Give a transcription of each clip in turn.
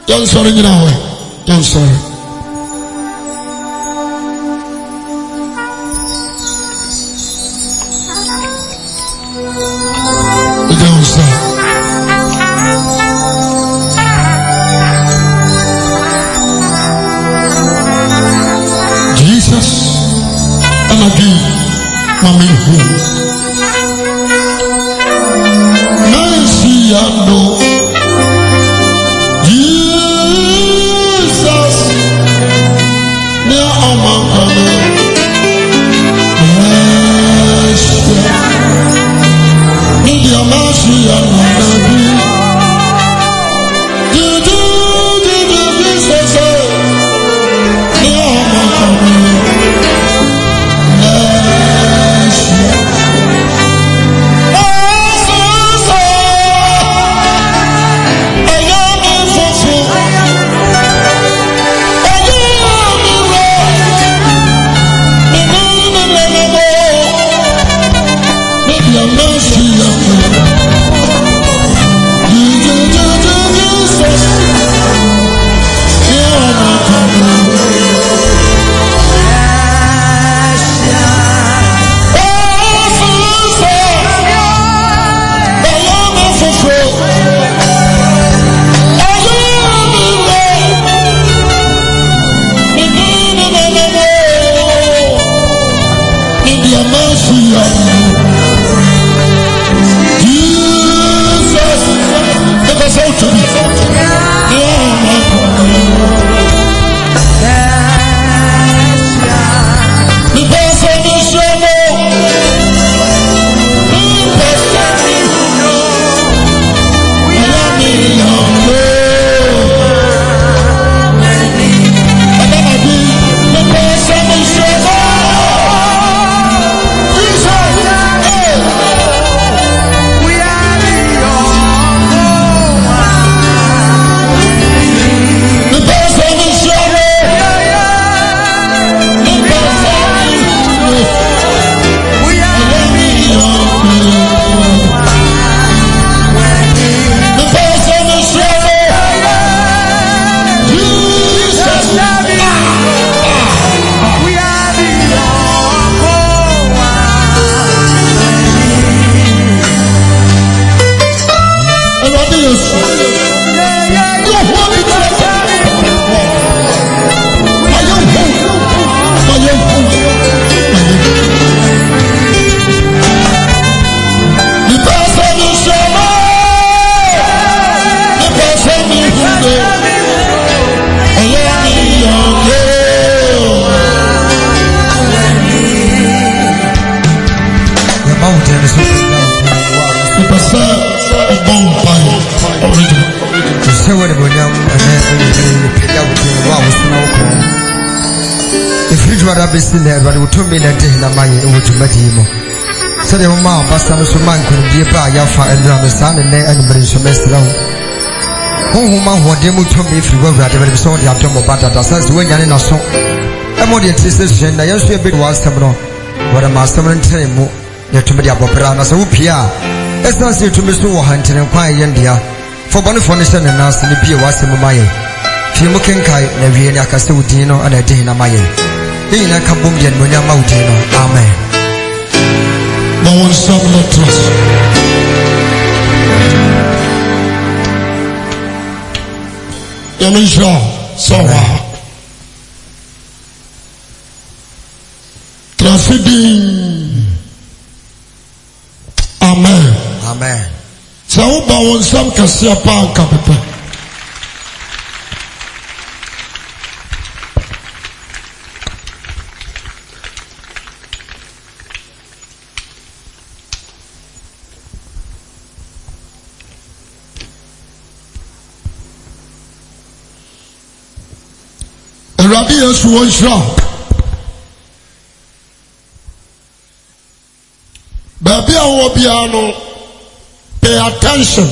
Don't sorry now. Don't sorry. Don't sorry. Jesus, and again, Mami who? Nancy, I know. But we told me that day in a mine over to Madimo. So the Oma, Pastor Musuman could be a bar, Yafa and Ramasan and then anybody semester. Whom one demo told me if you were rather than saw the Atomo Batata, as when you're in a song. I'm on the decision, I used to be was Tamro, what a master and Tremo, yet to be a Boperana, so Pia. It's not to Mr. Hunting and Quiet India for Bonifonation and us in the Pia was in Maya. Fimukenkai, Neviana Casudino, and a day in a Maya. Ina kabumjen mwenye mautino. Amen. No one stop let us. Yamisha Sawa. Trafidin. Amen. Amen. Sauba one sam kasia pa kapepe. Rabbi Yesu Shra. Baby Awobiano, pay attention.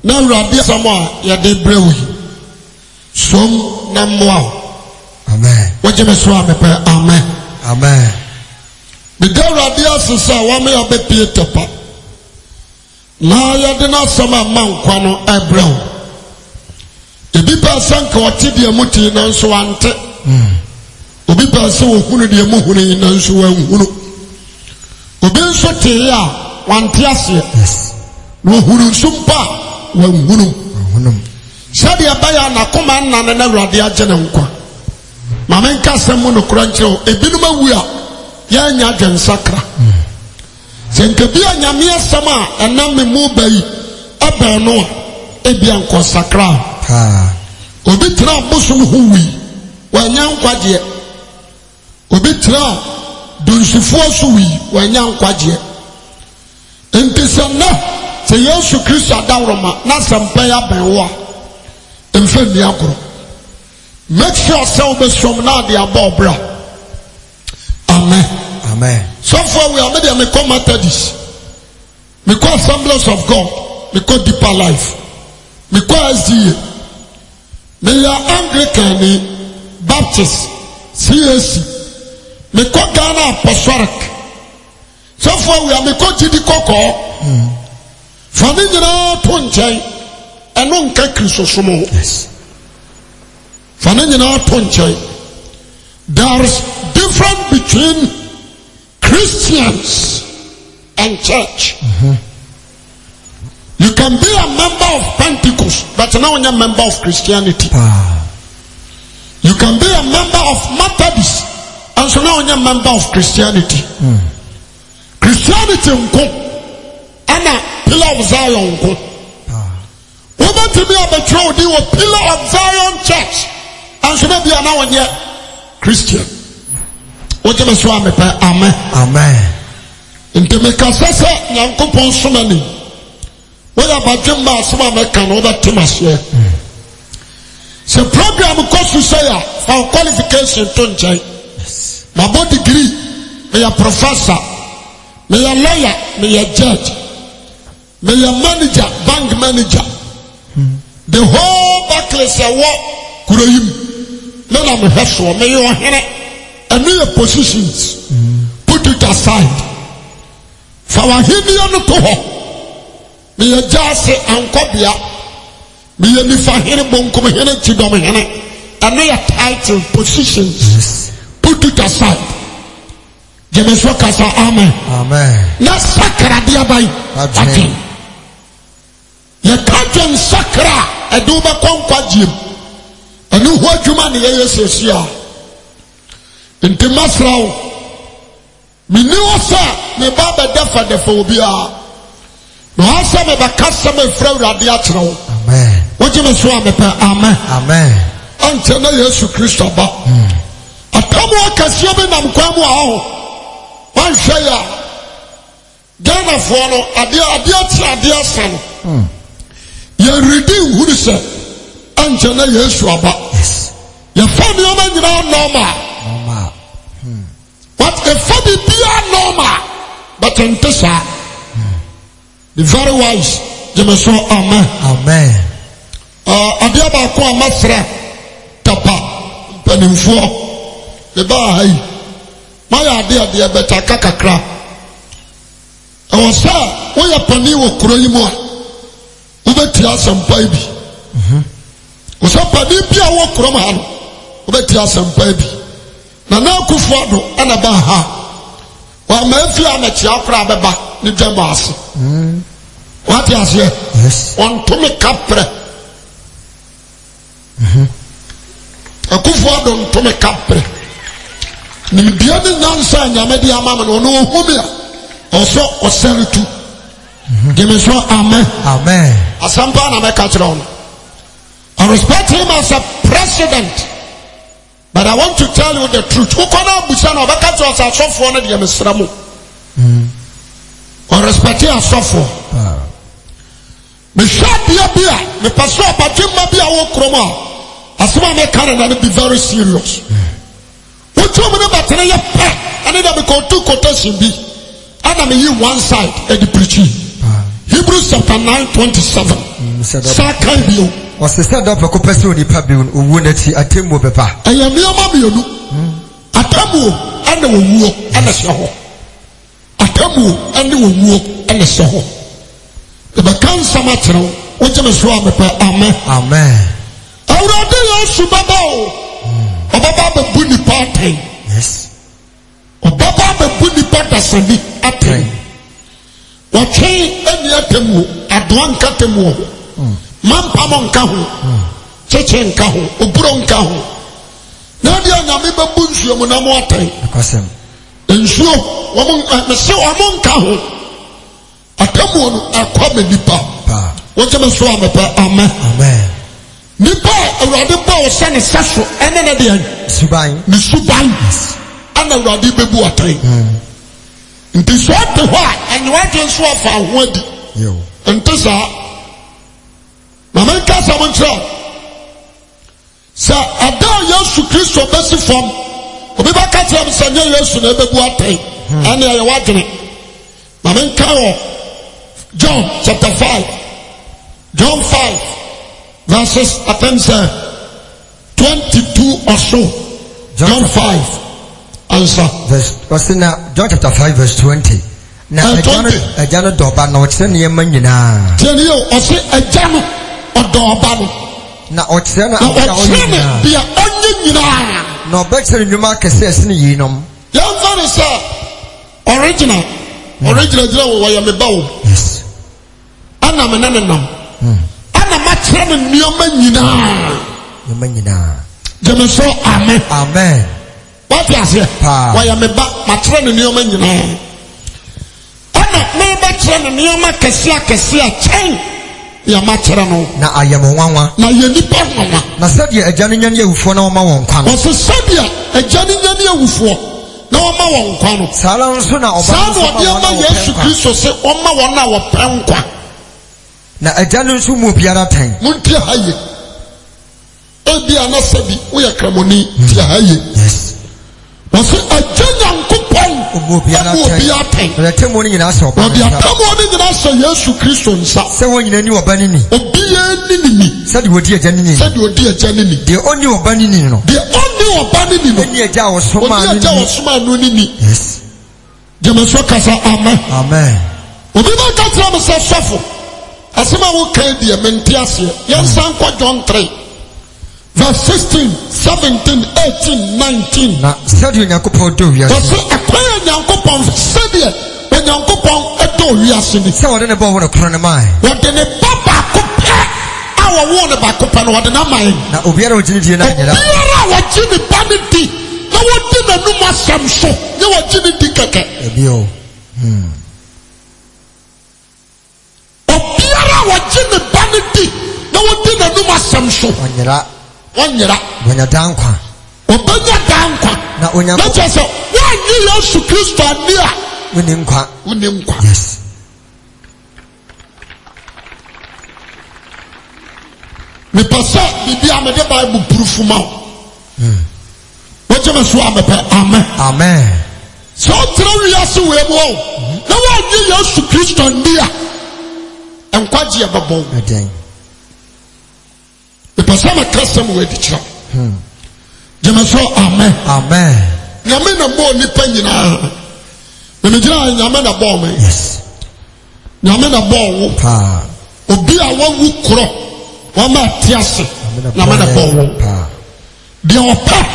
Now Rabbi Samoa, ya de brewi. Som na mwa. Amen. What you me pay amen. Amen. Because Rabbi Asisa, wame abe pietapa. Na ya de na sama man kwano ebrew. sanka wate deɛ mote nanso wante obi pɛ sɛ wɔhunu deɛ mohunu nanso wanhunu obi nso tee a wante aseɛ na wɔhunu nso mpa a wanhunu sɛdeɛ ɛbɛyɛ anakoma nnane na Awurade agye ne nkwa ma menka sɛm mu nokora nkyerɛ wo ebinom awu a yɛanya adwensakra sɛ nka bi a Nyame asɛm a ɛnam me mu ba yi ɛbɛn no a ebia nkɔsakra obi tena bosom ho wi wanya nkwagyeɛ obi tena dunsifoɔ so wi wanya nkwagyeɛ enti sɛ nnɛ sɛ Yesu Kristo adaworoma na sɛ mpɛ yɛ abɛn wo a mfa nni agorɔ make sure sɛ wobɛsom na ade abɔ ɔbra amen so far we are made me call Methodist me call Assemblies of God me call Deeper Life me call SDA me are Anglican Baptist CAC me call Ghana Apostolic so far we are me call GD Koko for me nyina to nkyɛn ɛno nka Kristosom for me nyina to nkyɛn there is difference between Christians and church. You can be a member of Pentecost, but now you're a member of Christianity. You can be a member of Methodist, and so now you're a member of Christianity. Christianity and a pillar of Zion. Woman to be a betrothed, you a pillar of Zion church, and so now you're now a Christian. What you must want me pay? Amen. Into me kasese Nyankopon somani. We about jumba soma me kan over Timashie. So program course to say for qualification to nchai. My body degree, me a professor, me a lawyer, me a judge, me a manager, bank manager. The whole backless a what kuroyim. Me na me heso, me yo here. And your positions, put it aside. For our Hindian to her, me a jase and cobia, me a nifahene bonkum hene chidomene, and your title positions, put it aside. Jemeswakasa, amen. Na sakra diabai, amen. Ye kajen sakra, eduba konkwa jim, and you what you man yeses. Nti masraw mi ni osa me baba defa obia no asa me bakasa me fra Awurade akyerɛw amen woje me so amepa amen ante na Yesu Kristo ba atamu akasio be nam kwa mu aho wan hwɛ ya Ghana fo no ade asa no ye redeem huru sɛ ante na Yesu aba ye fa me o ma nyina normal. What a funny be normal, but in Tessa, the very wise, Jemeso, amen. Adiaba kwa masra tapa penimfo the bar my idea better kakakra. I was sir, we are pani wo kroimo ubetia sampa bi. Was a pani bia wo kroma han ubetia sampa bi. Na kufuado ana ba ha wa ma fi amachi akra beba ni dwama ase what you say yes on to me kapre kufuado to me kapre ni bia ni nansa nyame di amama no no humi a oso oseritu give me so amen asampa na me ka kire on I respect him as a president. But I want to tell you the truth. Who can I be saying about us as software on the Misramu? Or respect your software. Me shop beer, me pastor, but you may be a walk Roma. As someone may carry and be very serious. What you mean about your pet? And then we call two quotations be. And I mean one side at the preaching. Hebrews chapter 9:27. Sakai bio. Was the stand up a person in Pabion who would not see a temu papa? I am your mammy. A tamu and the woo and a show. A tamu and the woo and a show. The Bakan Samatro, which is wrong, amen. Amen. I would Yesu baba o obaba be bu nipa aten Yes. obaba be bu nipa dasani aten watwe eni atemu adoa nka temu mampamo nka ho cheche nka ho oburo nka ho na dia nyame be bu nsuo mu na mo aten Akosem. nsuo me se o nka ho atemu no akwa me nipa Pa. wote me so amepa amen Amen. nipa awurade ba o se ne saso ene ne de Suban. ni suban ana awurade bebu aten nti so te ho a enye wade so afa ho adi Yo. nti sa mama nka sa mo ntra sa ada Yesu Kristo besi fam obi ba ka tram sa nye Yesu na bebu aten ene ya wadene mama nka o John chapter 5 John 5 verses 22 or so. John 5 answer Verse. What's in John chapter 5 verse 20. Now, 20. a jano doba na what's in your manina. tell you or say a jam or dorbano Na what's in or train be a onion no better in your market says in Yinom. young father sir original why am a bow Yes. anna mananam anna matram niyoma Your manina. Jemeso amen Amen. what you say why am a matram niyoma nyina anna me matram niyoma kesia chain ya matram no Na ayamo wanwa. na ye nipa nwa Na said ye a janinyan ye ufo na wama wankwan. o se sabia ejani nyani awufo na wama won kwa no Sala nso na oba. saa no de ama Yesu Kristo se wama won na wopan kwa Na ajanu nso mu biara tan. muntie haye ebi anasabi wo ya kramoni tie haye Yes. o se ajanya nkopon Omo biara tan. Na temo ni nyina so oba. o de atamo ni nyina so Yesu Kristo nsa Se won nyina ni oba ni ni. obi ye ni Said wodi ajani ni. said odi ajani ni De oni oba ni ni no. de oni obani ni no Eni aja wo odi soma ni. aja osuma no ni Yes. jemeso kasa amen Amen. obi ba ka tira me se sofo asema wo kan die mente ase yen san ko John 3 verse 16 17 18 19 Na said Yakupon do so yes. se akwaya nyankopon sedie nyankopon edo wiase ni Se wode ne bo wona kro ne mai. wode ne baba ko pe awo wo ne ba ko pe no wode na mai Na obiara ogini die na nyira. biara wa gini baniti na wode na numa asem so ne wa gini di keke Ebi o. obiara wa gini baniti na wode na numa asem so Onyira. wonyera Wonya dankwa. obenya dankwa Na onya na kyerɛ sɛ woanyi Yesu Kristo ani a woni nkwa. wone nkwa Yes. mepɛ sɛ biribi a mede Bible purufu ma wo wogye me so a mepɛ amen Amen. sɛ wotena wiase wei mu o na woanyi Yesu Kristo ani a nkwagyeɛ bɛbɔ wo Eden. mepɛ sɛ meka sɛm wɔ adi kyerɛ gye me so amen Amen. nyame na bɔɔ nnipa nyinaa na megyina nyame na bɔɔ me Yes. nyame na bɔɔ wo Pa. obi a wawu korɔ wama ate ase nyame na bɔɔ wo Pa. deɛ ɔpɛ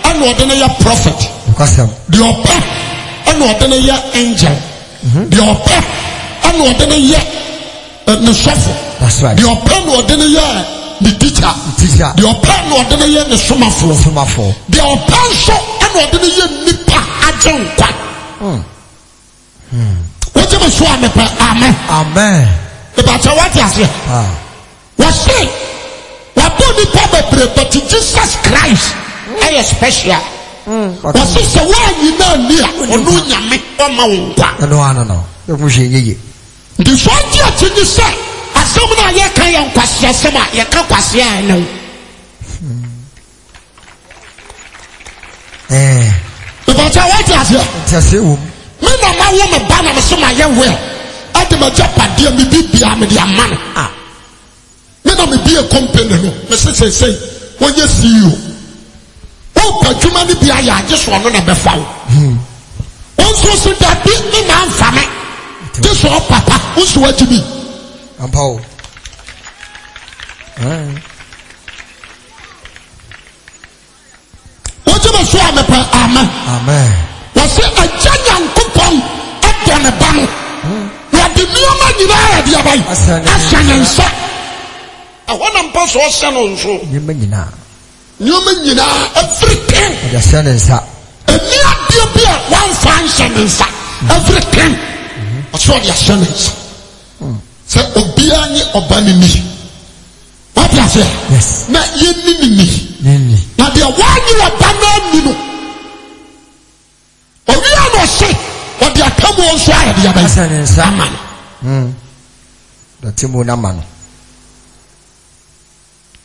ɛna ɔde no yɛ prophet Kwasam. deɛ ɔpɛ ɛna ɔde no yɛ angel deɛ ɔpɛ ɛna ɔde no yɛ ne sɔfo That's right. deɛ ɔpɛ na ɔde no yɛ ne teacher Teacher. deɛ ɔpɛ na ɔde no yɛ ne somafoɔ Sumafo. deɛ ɔpɛ nso ɛna ɔde no yɛ nipa agye nkwa wogye me so a mepɛ amen Amen. mebakyɛ wate aseɛ Pa. wɔse wabɔ nipa bebree but Jesus Christ ɛyɛ special wɔse sɛ woanyina ani a ɔno nyame ɔma wo nkwa No ano no. Yo mu hwe yeye. nti so agye akyi ne sɛ asɛm no a yɛka yɛ nkwaseasɛm a yɛka kwasea a ɛne wo mebakyɛ wate aseɛ Tiase wo. me na ma wo me ba na me so ma yɛ wel ade magya padeɛ me bibia mede ama no me na mebie company no me se sɛsɛi wɔnyɛ CEO wopɛ adwuma no bi ayɛ agye soɔ no na bɛfa wo ɔnso so dabi me na amfa me gye soɔ papa wo so wagye bi Ampa o. me pa amen. Amen. Was it a giant coupon up on a banner? What the new man you are, dear boy? Asanensa. I want to pass all channels. Newman, everything. Asanensa. A near dear one fine sentence. Everything. What's all your sentence? Say, Obiani Obanini. What you say? Yes. Na Nini. Now the one you are banning. Obiano say, what the Atamu also are the Asanensa man. The Timuna man.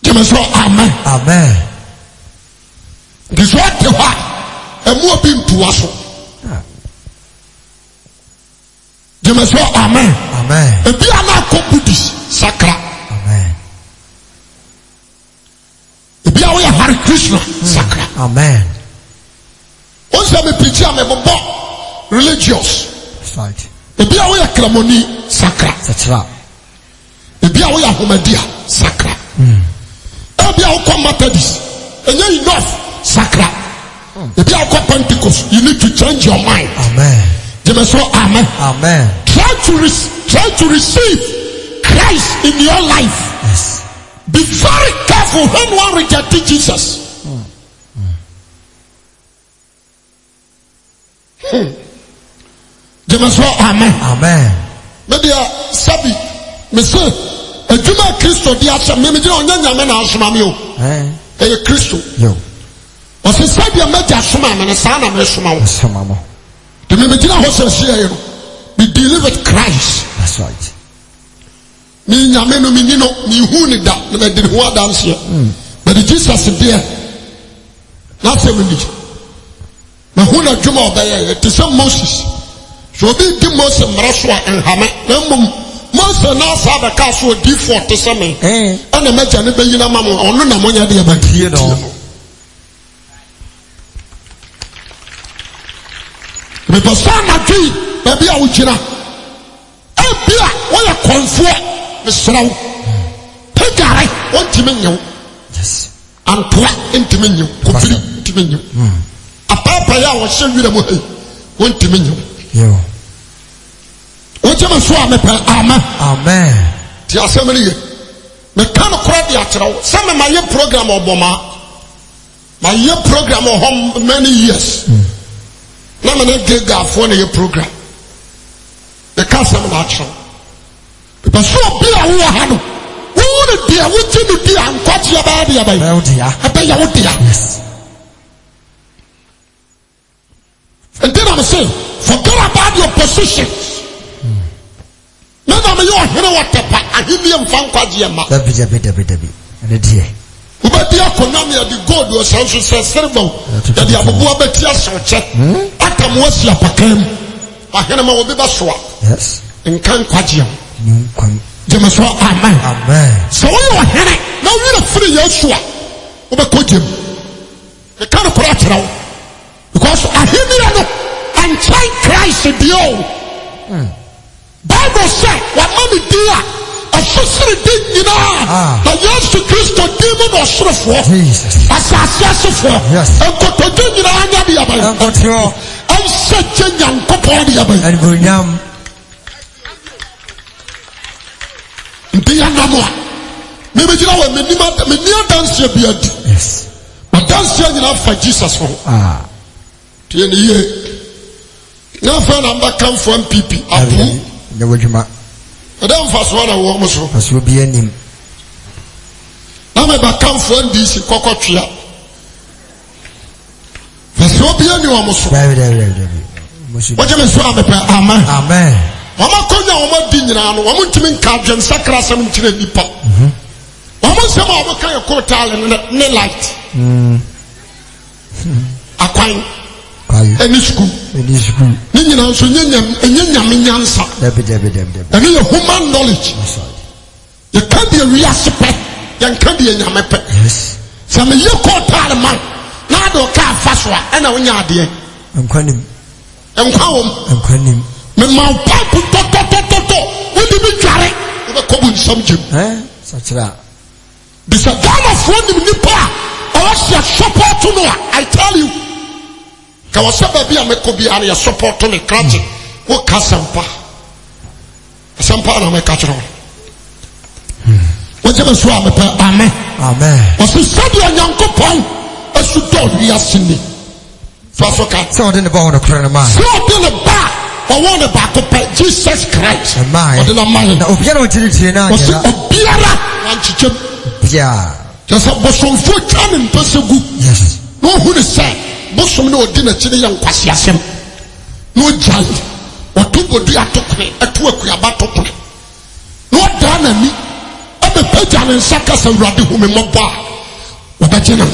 Amen. Amen. This what the one. And more being to us. Amen. Amen. And be a Buddhist Sakra. Amen. Be a Hare Krishna Sakra. Amen. Also, me preach a religious. That's right. Be a Kramoni Sakra. That's right. Be a Homedia Sakra. Be a Methodist. And you enough Sakra. Be a Pentecost. You need to change your mind. Amen. Amen. Amen. Try to receive Christ in your life. Yes. Be very careful when one rejects Jesus. Amen. Amen. Maybe Sabi, Monsieur, a Juma Christo, the Asha, maybe you don't know men are Shamamio. A Christo. Yo. Was a Sabi, a Major Shamam and a son of a Shamam. The Memedina Hosea here. Be delivered Christ. That's right. Me nyameno minino mi huni da me de ho dance here. But the Jesus there. Na say me ni. Na huna djuma obeye it is Moses. So be di Moses mraso en hame. Na Moses na sa be ka so default say me. Ana meja ne be yina mam onu na monya de ba tie no. Me pastor na ti be a ujina. Ebia wo ya konfo. Srow Pegare, what Timinio? Yes. And Pua intiminio, Timinio. A papa was sent with a way. One Timinio. Yo. What you must swam, Amen. Amen. The assembly. The kind of crowd the some of my year program of Boma. My year program of home many years. Now I get that for a year program. The custom of action. But so be a who would be a witty to be and catch your body about yes. And then I'm saying, forget about your positions. Now I'm your hero what the I hear me and Fanquajama. And it here. But the economy of the God was also servo that the Abu Betias or check. I come was your pakem. I hear him will be baswa. Yes. In Kanquajam. Amen. Amen. So we are here. Now we're free Joshua. Over Kojim. The kind of practical. Because I hear me and try Christ in the old. Bible said, what money dear? A sister did, you know. The yes to Christ, demon or sort of war. Jesus. As I said for. Yes. And got to do you know, I'm such a young couple. And William. Maybe you know when me near dance here beard. Yes. But dance here you know for Jesus for. Tieni ye. Now for number come from PP. Apu. Never juma. Madam first one I want so. As will be any. Now me back come from this kokotria. First will be any one so. What you mean so amen. Amen. Wama konya wama di nyina no wama ntimi nka dwem sakra sam ntire nipa wama nsema wama kan ye kotal ne light akwan any school ni nyina so nyanyam nyansa any human knowledge you can be a reaspe you can be a nyamepe yes some ye kotal man na do ka faswa e na wonya ade enkwanim enkwanim me mau pipe to when the big carry we come in some gym such that this a gun of one nipa I was your support to know I tell you Kawasa baby amekobi and your support on the crutch. What Casampa? Sampa na mekachro. What you swam amen. Amen. Was the study on Yankopon as you told we are sinning. So in the bone of Cronama. So in the bar. I want to back up Jesus Christ. And mine. Now, if you don't tell it now, was Biara and Chichim. Yeah. Just a bosom for time in Pesagu. Yes. No, who is say, bosom no dinner chili young Quasiasem. No giant. What two would be at Tokwe, at 2 o'clock about Tokwe. No done and me. I'm a pajan and Sakas and Raddy whom in Moba. What a general.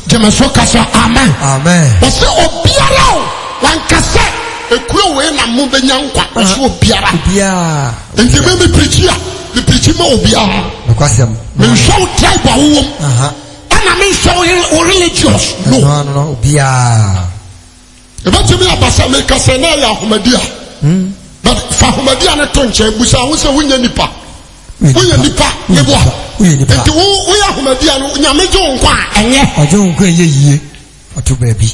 Jemasokasa, amen. Amen. Was the Biara one cassette. A crew when I'm moving young quack, so Biara. Yeah. And the baby preacher, the preacher will be out. No question. Men show type of woman. And I mean, so religious. No, yeah. About to be a Basameka Senaya Humadia. But Fahumadia and a Tonche, which I was a winner nipa. We are nipa, Nebo. We are Humadia, Yamajo, and yet I don't go ye for two baby.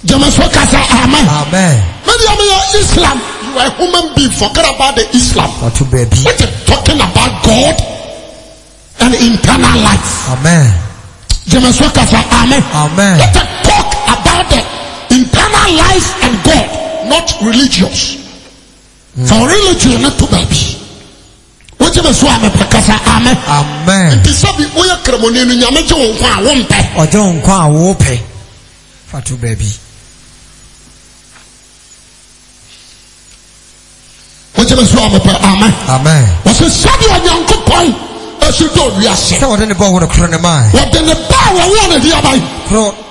Jamaswakasa, amen. Amen. Maybe I'm Islam. You are a human being. Forget about the Islam. What to baby? What are talking about God and internal life? Amen. Jamaswakasa, amen. Amen. Let us talk about the internal life and God, not religious. For religion, not to baby. What you must want to amen. Amen. It is something we are ceremony in Yamajo, one pay. Or don't qua whoop for two baby. Amen. Amen. Was a study on young coupon as you don't we are saying. So, what in the ball with a chronomine? What in the bar one of the other?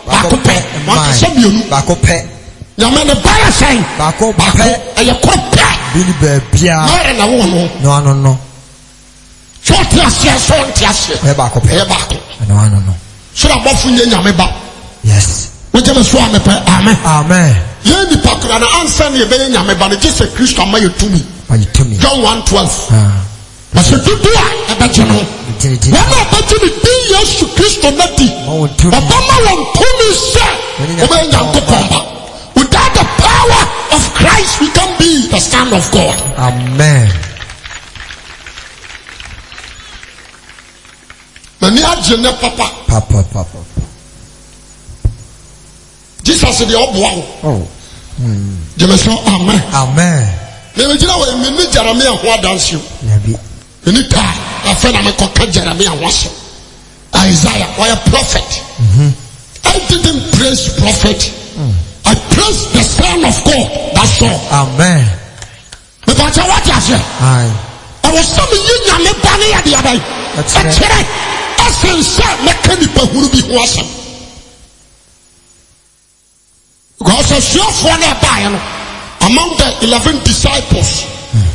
Back up, back up, Yaman the bar saying, back up, and you could pay. Billy Bear, no. Short yes, back up, no. Should I buff in Yameba? Yes. What you must want amen. Amen. Yen the pakura na answer me be Yameba, just a Christian may to me. John 1:12. But you do I bet you know. One opportunity, yes, to Christian Nati. But Mama to me, sir. Without the power of Christ, we can be the Son of God. Amen. Papa. Jesus is the old oh. Amen. Amen. Never you need Jeremiah who dance you. Anytime I feel I'm a Jeremiah was Isaiah or a prophet. I didn't praise prophet. I praise the Son of God. That's all. Amen. But what I said, I was telling you, I'm a bunny at the other. That's right. I said, mechanical who be awesome. Because I saw one among the 11 disciples,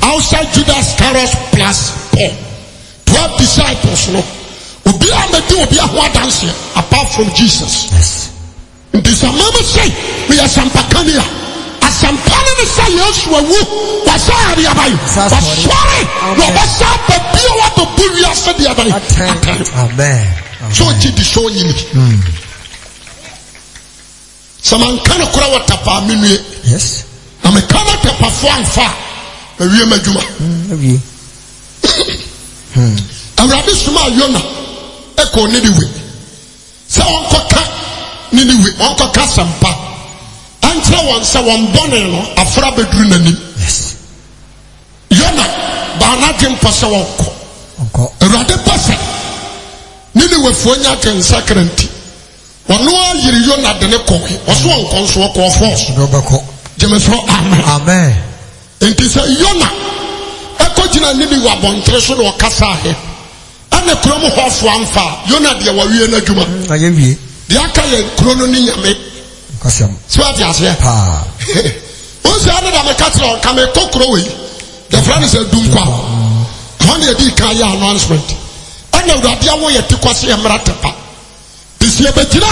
outside Judas Iscariot plus Paul, 12 disciples, no, will be on the do be a what answer apart from Jesus. Yes. This a mama say, we are some Pacania. As some Panama say, yes, we was sorry about you. But sorry, no, what's up, but be what the bully said the other day. Amen. So it is so you. Some kind of crowd tapa minute. Yes. I'm a kind of tapa far. A real majuma. A rabbi small yona. Echo niddy. So Uncle Cat niddy, Uncle Casampa. Answer one, so one bonnet, a frabbe green. Yes. Yona, Barnagin Pasawako. A rather person. Niddy with Fonya and Sacrament. One no Yona the Neko was one console call force. Robako. James Amen. It is a Yona. A cogina niddy wabon treasure or Casahe. And a chromo horse one far. Yona de Warrior Juma. I am ye. The Akaya Chrononia make. Swat as here. What's the other than a cattle come a cockroach? The friend is a Dumqua. Honey, a Dikaya announcement. I know that the way to Quasi Amratapa. This year, but you know,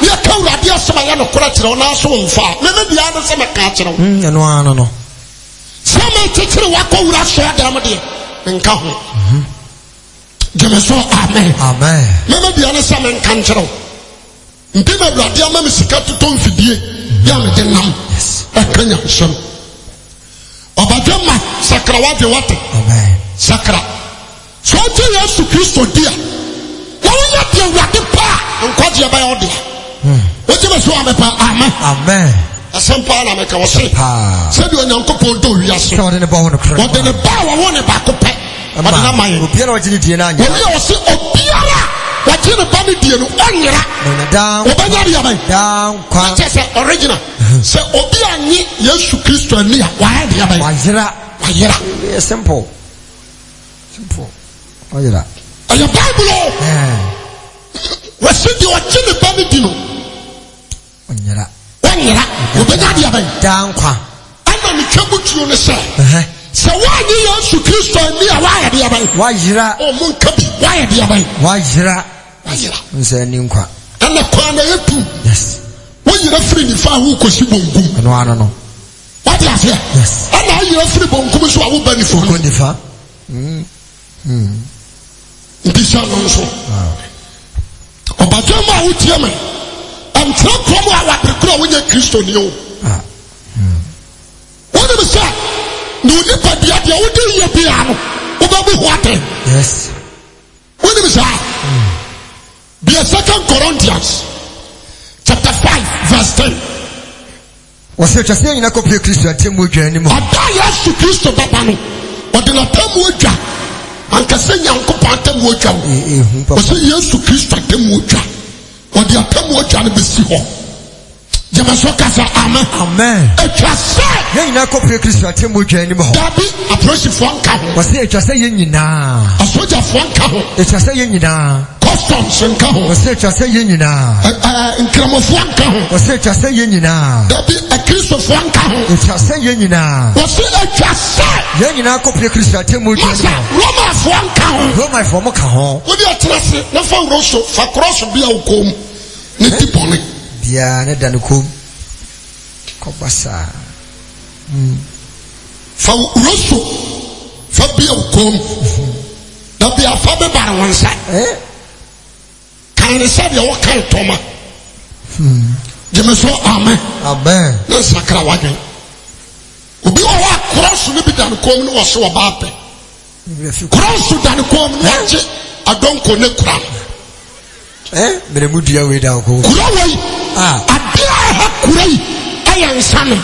we are called at the Samayano Cratcher on our soul far. Maybe the other summer catcher. No. Some may take the Wako Russia Damadi and Kahu. Jamaso, amen. Maybe the other summer catcher. Ndina Radia Mamisika to Tom Fidie. yam de nam ekanya nsem obadema sakra wade wate amen sakra so je Yesu Kristo dia na wonya de wade pa nkwaje ba ya ode woje be so amepa amen amen asempa na meka wo se bi onyankopon do wiase so de ne ba ho no kra wo de ne ba wo ne ba ko pe wo de na maye obiara wo gine die na anya wo se obiara wa gine ba ne die no onyera down obanya dia ban down kwa say original say obi anyi Yesu Kristo ani a wa dia ban wayera simple wayera ayo Bible wasi di o gine ba ne di no onyera obanya dia ban down kwa ana mi twabutuo ne say se wanyi Yesu Kristo ani a wa dia ban wayera o mun kabi wa dia ban wayera nse ni nkwa ana kwa na yetu yes wonyira free ni fa hu kosi bongum no what you say yes ana yira free bongum so awu bani fo ko ni fa ndisa no so obajo ma hu tie me am tra komo awa prekro wonya Kristo ni o wona be sa no ni pa dia dia wo de ye bia no wo ba bu ho ate yes wona be sa be 2 Corinthians chapter 5 verse 10 wose twase nyina kopie Kristo atemu odwane mu ada Yesu Kristo baba no odela temu odwa anka se nyankopon atemu odwa wose Yesu Kristo atemu odwa odi atemu odwa no besi ho jamaso kasa amen amen twase nyina kopie Kristo atemu odwane mu ho dabi approach fo anka ho wose twase nyina asoja fo anka ho twase nyina customs nka ho wose twase nyina nkramofo anka ho wose twase nyina dabi Kristo fo anka ho twase nyina wose twase nyina kopie Kristo atemu odwane mu Roma fo anka ho Roma fo mo ka ho wodi atrase na fa roso fa cross bia ukom ne tipone bia ne dan kom ko basa fa roso fa bia ukom da bia fa be bar wonsa kan se bia wo kan toma jemeso amen na sakra wagen obi o wa cross ne bi dan kom ne wo so wo ba pe cross dan kom ne wache adonko ne kura mere mu dia we da ko kura wei adia ha kura yi ayan sane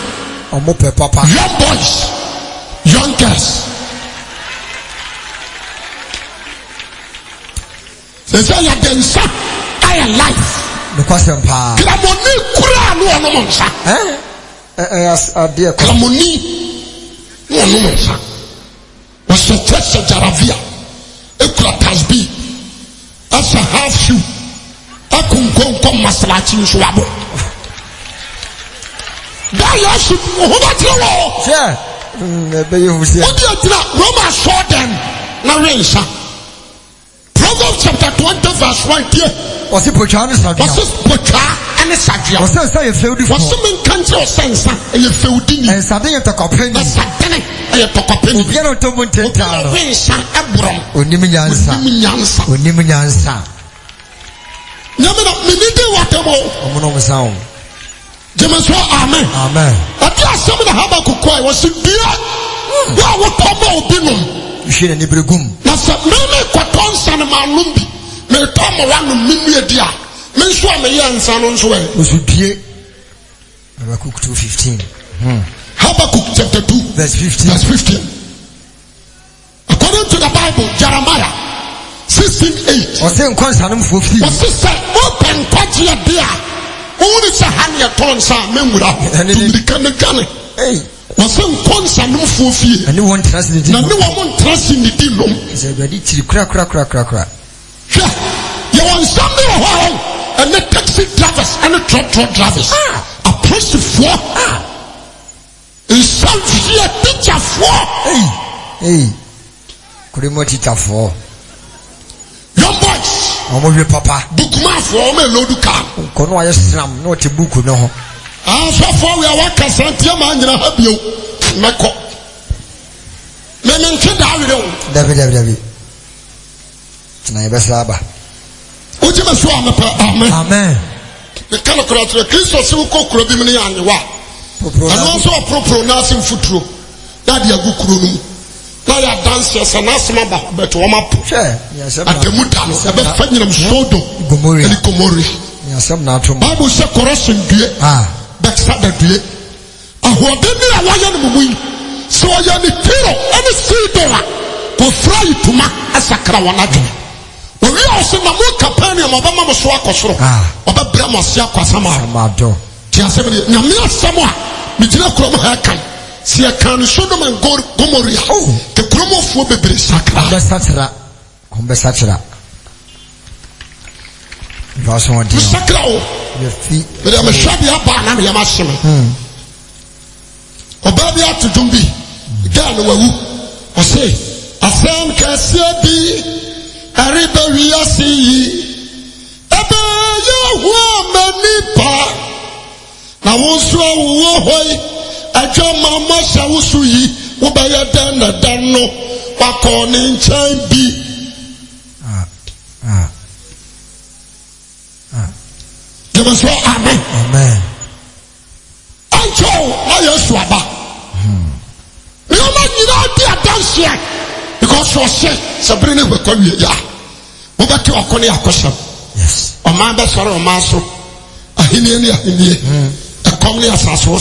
omo pe papa young boys young girls they say ya densa ayan life no kwasem pa kramoni kura no ono monsa as adia kramoni no ono monsa was a jaravia ekura tasbi as a half shoe akunkonko maslachi nso abo da Yesu ho ba tiro sure be you see odi atira Roma saw them na rensa Proverbs chapter 20 verse 1 here wasi pocha ne sadua wasi pocha ene sadua wasi sa ye feudi fo wasi men kanche o sensa ye feudi ni en sade ye tokopeni na sadene ye tokopeni obi na to mo ntenta no rensa ebrom onim nyansa nyame na minide watemo omono msawo jemeso amen ati asem na Habakuk kwai wasi bia wa wo tomo obinum hwe ni bregum na sa meme kwatonsa na manumbi me tomo wanu minu edia me nso a me yansa no nso e osudie Habakuk 2:15 Habakuk chapter 2 verse 15 according to the Bible Jeremiah 16:8 ose nkwansa no mfofi ose say open kwaje dia woni se hanya tonsa menwura tumrika ne gane ose nkwansa no mfofi ani won trust ni na ne won trust ni di nom se badi chiri kra hwa you want something ho and the taxi drivers and the truck drivers approach for insult here teacher for kurimo teacher for young boys omo we papa bookman for me lodu car kono aye sram no te book no ho so for we are kasantia ma nyina ha bio meko men nke da awere o david na yebesa aba oje me so amepa amen the kind of character Christos who cook Robimini and wa. And also a proper nursing futuro. That you go kuru. Now you dancers and asthma but warm up. Yes, at the Mutan, about Fenum Sodo, Gomorrah, and Gomorrah. Yes, I'm not from Bible said corruption, dear. That's not the dear. I want them a wire. So I am the hero, any sea to fly to my Asakrawanaja. We also know Capernaum of Mama Swakosro, of a Brahma Siakwa Tiasemini, Namia Samoa, Mijina Krom Hakan, Siakan, Sodom and Gomorrah, the Kromo for the Sakra, Satira. Sakra, but I'm a shabby Abana Yamashima. Obabia to Dumbi, Ganu, I say, Asam Cassidy. Ariba we are see Ebe Yahweh Manipa Na Wonsu Wohoi Ajo Mama Shawusuyi Ubaya Dana Dano Wakoni Nchambi Give us all amen. Amen. Ancho Ayaswaba Yoma Nina Dia dance here because you say Sabrina will call you. Over to a corner question. Yes. A man that's for a master. A Hinian, a comely assassin.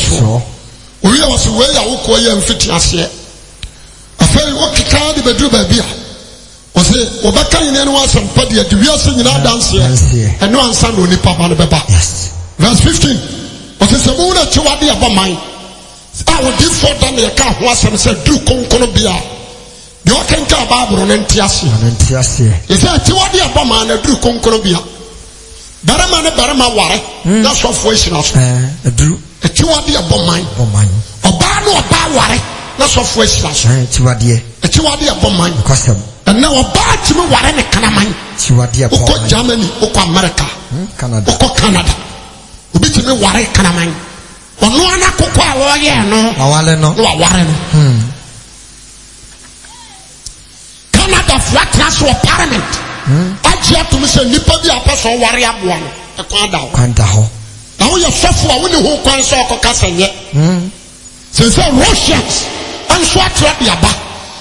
We was away a walk away and fit us here. A very walkie card the bedroom by beer. Was it Obaka in anyone some party at the real singing out dance here? And no answer only Papa and Baba. Yes. Verse 15. Was it a moon at you about mine? I will give for them the account once and said, do Colombia. You can tell Bible on Entiasi. Is that you are the Abama and a Drew Concorobia? Barama Ware, that's what voice enough. A Drew, a Chiwadi Abomine, Obano Baware, that's what voice enough. A Chiwadi Abomine, and now a bad to Warren Canamine, Chiwadi Oko Germany, Oko America, Oko Canada, Ubitin Ware Canamine. Or no one Cocoa, no, Warren. Canada flat national parliament. I just to say Nipa be a person warrior one. A Quandao. Now you're software when you who can so Caucasian yet. Since the Russians and swat Rabiaba.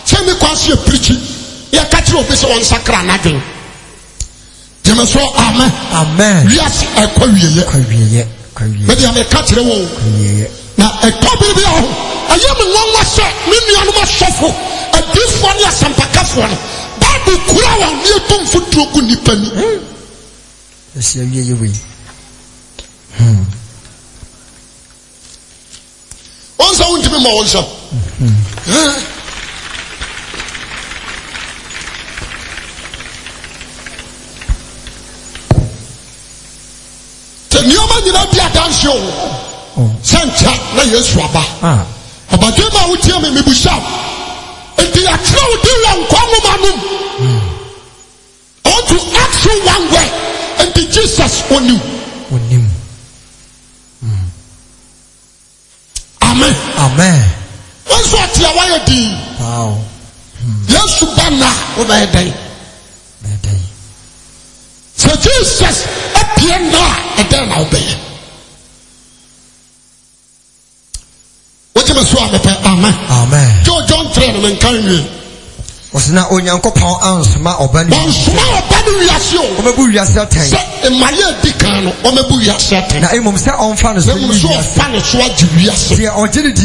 Tell me, Quansi preaching. You catch your piece on Sacra Nagin. Jemaso, amen. Amen. Yes, I call you. Maybe I'm a catch the wall. Now, a copy of the own. I am a long master, many animal shuffle. A this one, yes, some Pacafon. Bible Kura, near Tom Futu Nipani. Yes, you will. Once I want to be more also. The new man, you know, be a dance show. Santa, na Yeswaba. About them, I would tell me, Mibusha. And they are true, they want Kwamum. I want to ask you one way, and the Jesus on you. Amen. Amen. What's what you want to do? Wow. Yes, Subana, over a day. So Jesus appeared now, and then I'll be. Amen. Amen. John 3 and carry me. Was not on your compound answer my obey. Small reaction. In my decano, or maybe you are certain. I am set on fun as well. What you are or did it,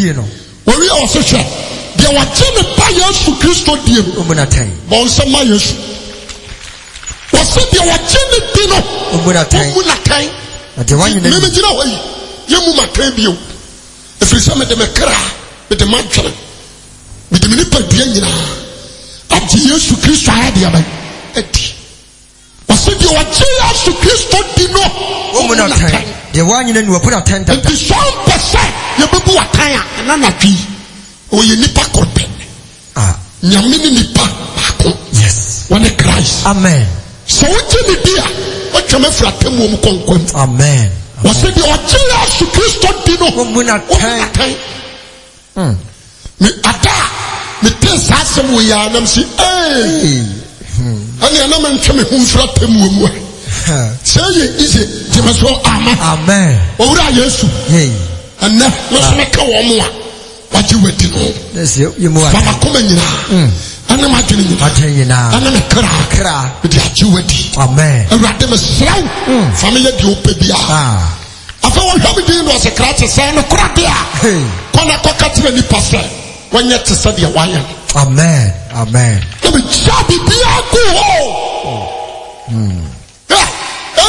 we also check. There were 10 buyers to Christo dear Umunatay. Bonsamayus. Was it there were 10 dinner Umunatay? At the one you never know. You must you. If you summon them a cry with the mantra, with the minute Diana, at the years to Christ, I had the other. Was it you are Jesus to Christ? Dino, woman of time. The one you will put a tent and the song per se, you will put a tire and anarchy, or you nipa corpen. Yamini nipa, yes, when a Christ. Amen. So what you dear, what you may flat him won't conquer. Amen. Was it your Jesus to Christ? Dino, woman of time. Me ada, me test asem we are, and I'm saying, hey, and the other man coming home for a say ye easy Jemaso amen owura Yesu and na make wo mo a waji wedi no yes you mo fama koma nyina ana ma dwene nyina ana me kra de aji wedi amen awurade me sraw fama ye de opebia afa wo hwa me din no se kra te se no kra de a kona ko katire ni pase wanya te se de wanya amen amen me chabi bia ko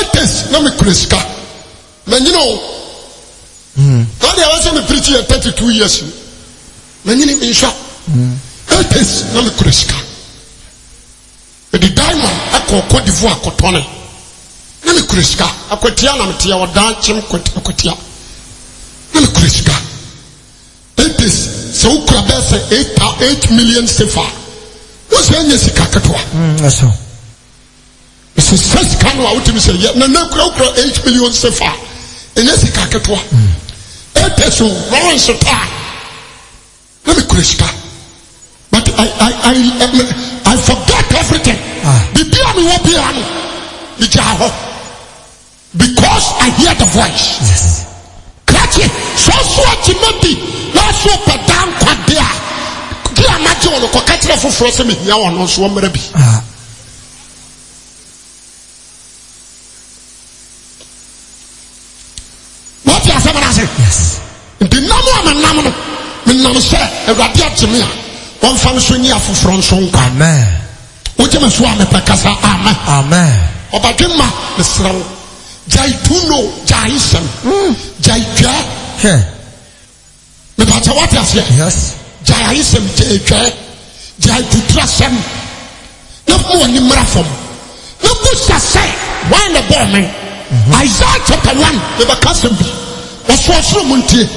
etes na me kreska me nyino God I was me preaching 32 years me nyini me sha etes na me kreska the diamond akọ d'Ivoire akotone na me kreska akotia na me tia odan chim akotia na me kreska etes so ukra be say 8 million sefa wo say anya sika ketwa eso so says can wa utimi say na kura 8 million sefa anya sika ketwa etes so ron so ta na me kreska but I forget everything bibia me wo bia no bi jaho because I hear the voice yes krachi so achimodi na so padan kwade a ki amaje wo ko kachire foforo se me hia wo no so wo mra bi what you say man say yes the namu amanam no me nam se awurade atime a won fa so nyi afoforo nso nka amen wo jema so amepakasa amen amen obadwema mesrawo jai tuno jai sem jai twa me ba ta what you yes jai sem jai twa jai tutra sem na mo ni mrafom na busa say why the boy man Isaiah chapter 1 me ba kasem bi osoro muntie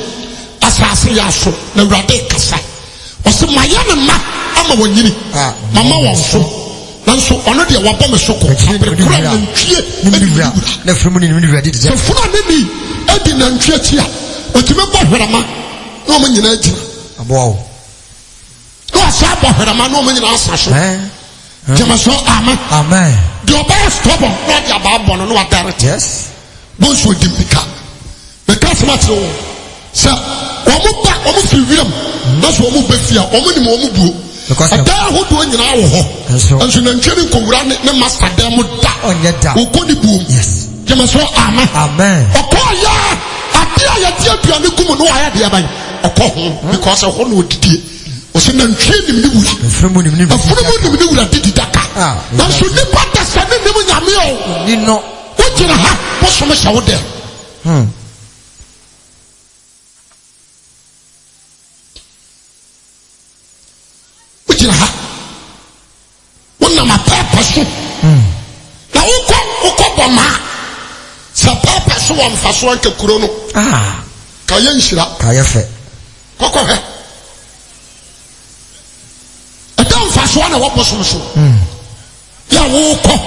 asase ya so na urade kasa osi mayana ma ama wanyini mama wonso nanso ono de wabɔ me soko kura nantwie na frumu ni wurade de so funa ni edi nantwie tia otime bɔ hwerama na o nyina agina abowo no asa bɔ hwerama na o nyina asa so jama so amen de obey stubborn na de ababɔ no wa direct yes bonso dimpika me ka sama tro sa omo fi wiram na so omo befia omo ni mo omo buo ada ahodo nyina wo ho anso na ntwere nkowura ne master dem da onye da okoni buo yes jema so amen okoya adia ya dia duane kum no aya de aban okoho because ho no odidie o se na ntwere nim ni wuri afrumu nim ni wuri didi daka anso ni pata sa ne nim nyame o ni no o jira ha bo so me sha wo de ha wona ma papa so na uko boma sa papa so wa mfaso anka kuro no ka ye nhira ka ye fe kokko he ata mfaso na wo bosom so ya wo ko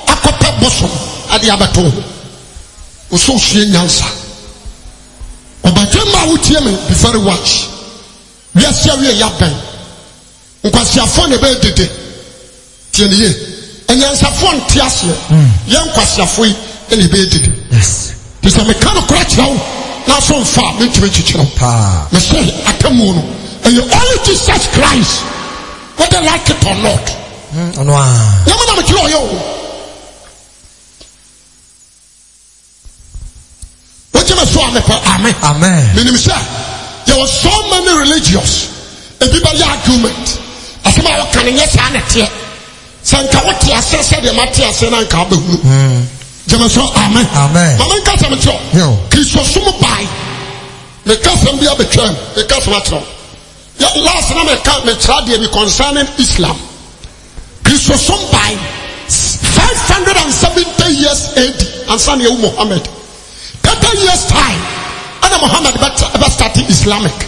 akopa bosom ade abato o so hwie nyansa obadwema wo tie me be very watch we asia we ya ban nkwasiafo ne be dede tiene ye enyansafo ntiase ye nkwasiafo yi ne be dede yes this am kind of crutchrow na so far me twe chichiro pa me say atamu no and you only Jesus Christ whether like it or not ono a yama na me kiro yo what you so amen meaning say there was so many religious everybody argument asema wakane nyesa na tie sanka wote asese de mate ase na nka bahu jama so amen mama nka sam cho kristo sum bai me ka sam bia betwam me ka sam atro ya last na me tra de be concerning Islam kristo sum bai 570 years AD and son ya Muhammad 30 years time ana Muhammad but started Islamic.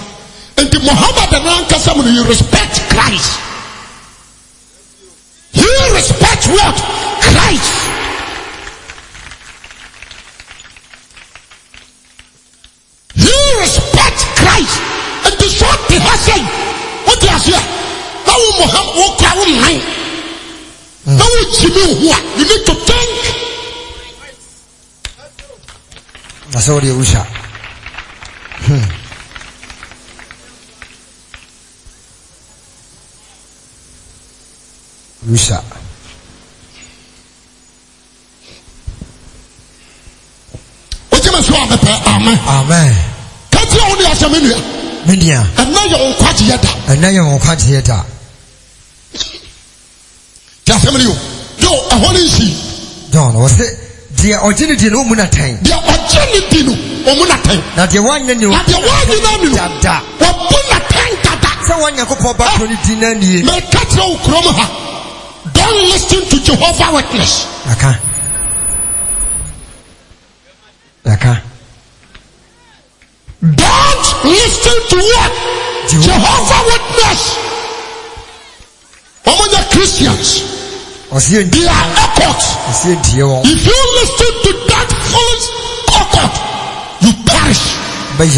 And the Muhammad and Rankasam, you respect Christ. You respect what? Christ. You respect Christ. And the short the Hassan. What do you say? Now Muhammad will cry on mine. Now you need to think. That's all the Usha. Usha. Amen. Amen. Can't you only ask a million? Minia. And now you're on Quatiata. And now you're on Quatiata. Just a million. Yo, I want to see. John, was it the originality no Munatain? The originality no Munatain. Now the one you know. Not the one you know. What Munatain Tata? Someone you could pop back on it in any. May catch no Chromaha. Don't listen to Jehovah's Witness. I can't. Don't listen to what? Jehovah's Witness. Among the Christians, they are occults. If you listen to that false occult, you perish. I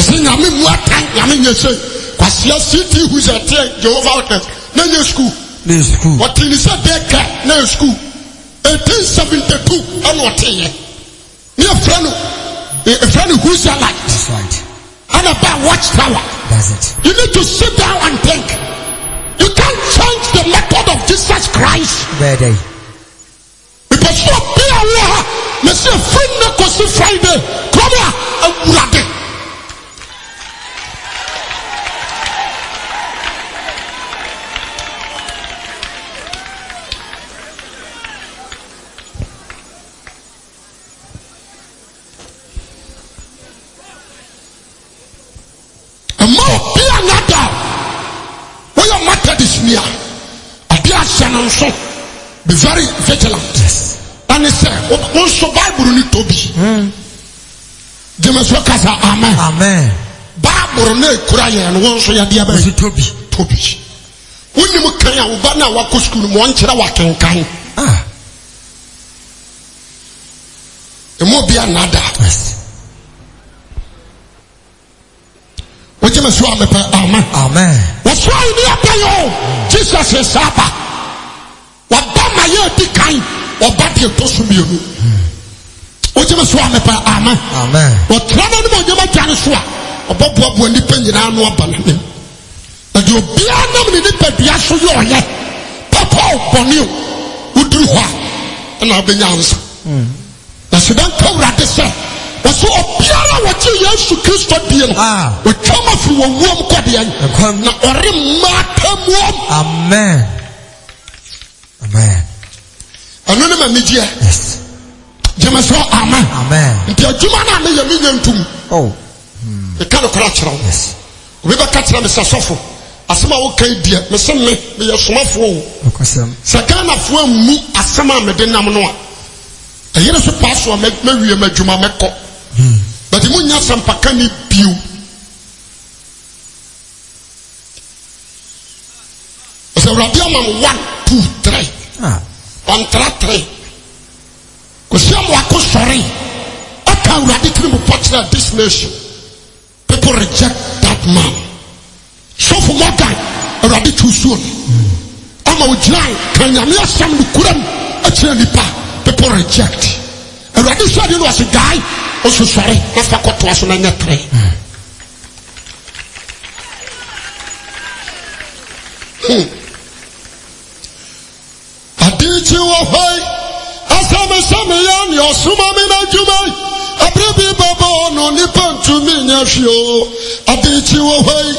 say, I mean, what time? I mean, you say, because your city who's a Jehovah's Witness, no new school. What in is a decker, no school. 1872, I'm not here. Near a friend who's a light. That's right. And about watchtower. That's it. You need to sit down and think. You can't change the method of Jesus Christ. Ready. Because you appear here, Monsieur Friday, come here and bloody. Be very vigilant. Yes. And he said, also Bible need to be. James Wakasa, amen. Amen. Bible ne kuraye and one so ya dia be to be. When you can ya ubana wa school mo nkyera wa kenkan. Emo bia nada. Yes. What you must amen. Amen. What's why you need Jesus is Saba. Wabama ye kind or body of Tosumiu. What you must amen. Amen. What Travel Yama Janiswa or Bob when depending on what banana. And you'll be a nominated Biasu your yet. Papa Bonio would do her and I'll be answer. That's the don't come right this way. What's so appearing what you used to kiss for deal? We come off you a warm guardian. Amen. Amen. Another media. Yes. James, amen. Amen. The Jumana may have been to. Oh. The kind of crutch. Yes. We were catching Mr. Sofo. Asama okay, dear. Mr. Me a small fool. Sakana for mu Asama Medina Manoa. A year so pass or make me a Juma Meko. But the Munya Sampakani Pew. So Rabiaman 1, 2, 3. 1, 3. Kusiam wako sorry. I can radically portray this nation. People reject that man. So for more time, already too soon. I'm a giant. Can you hear some Kuram? Actually, people reject. Already said you was a guy. Also sorry. That's what was on the tray. Aditi wahai asame same yan yo suma mina jumai abribi babo no nipan tumi nyafio aditi wahai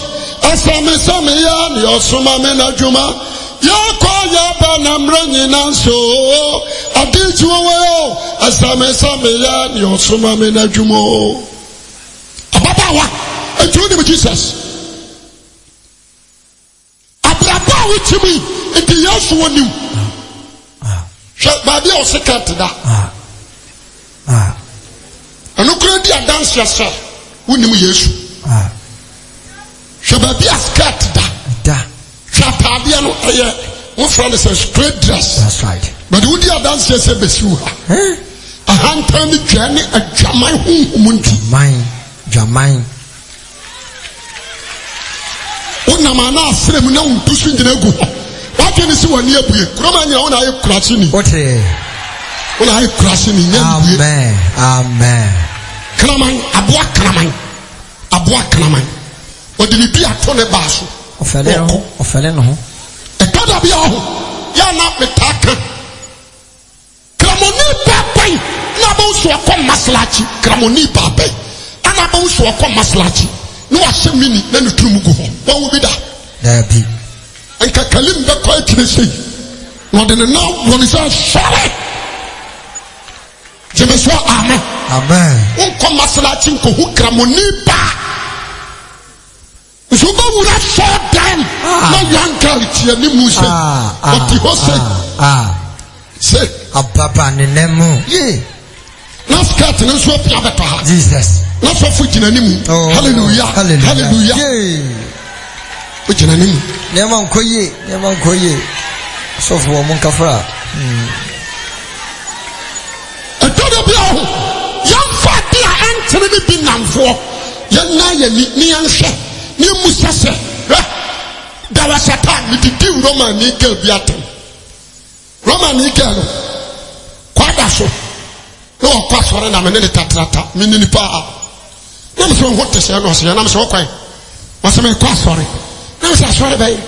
asame same yan yo suma mina juma ya kwa ya bana mrenyi nanso aditi wahai asame same yan yo suma mina jumo ababawa ejuni mu Jesus abraba witimi enti Yesu woni Baby or second to that. And no credit dance yourself. When you use Shababi a skirt that. Shatabiano, one friend is a straight dress. That's right. But would you dance yourself as you a hand turn journey a Jamai Jamai. Unamana, Sremuno, pushing the ego. What can you see when you be? Kromanya on I crashing. What? When I crashing. Amen. Amen. Kraman, Abua Kraman. What did it be at Tony Basu? Offeleno. A God be all. You're not the Taka. Kramoni Papai. Nabos were come Maslachi. Kramoni Papai. And Abos were come Maslachi. No, I say mini, then the Trumugo. What will be that? There be. And Kakalim the quite to the sea. Not in the now, one is sorry. Jemeswa, amen. Amen. Unko Maslachi, who Kramoni Pa. So go would have shot them. No young girl, it's your new music. What he was saying. Say, Ababa Nemo. Ye. Not skirting and swap Yabata. Jesus. Not so footing anymore. Hallelujah. Hallelujah. Which in a name. Neman Koye. So for Monkafra. I told you, young fatty Anthony Binam for Yana Nian Shep. Ni Musase. There was a time with the two Roman Nickel Biaton. Roman Nickel. Quadaso. No password and I'm in the Tatrata, meaning power. Never saw what to say, and I'm so quiet. Was a man sorry. Never saw sorry, baby.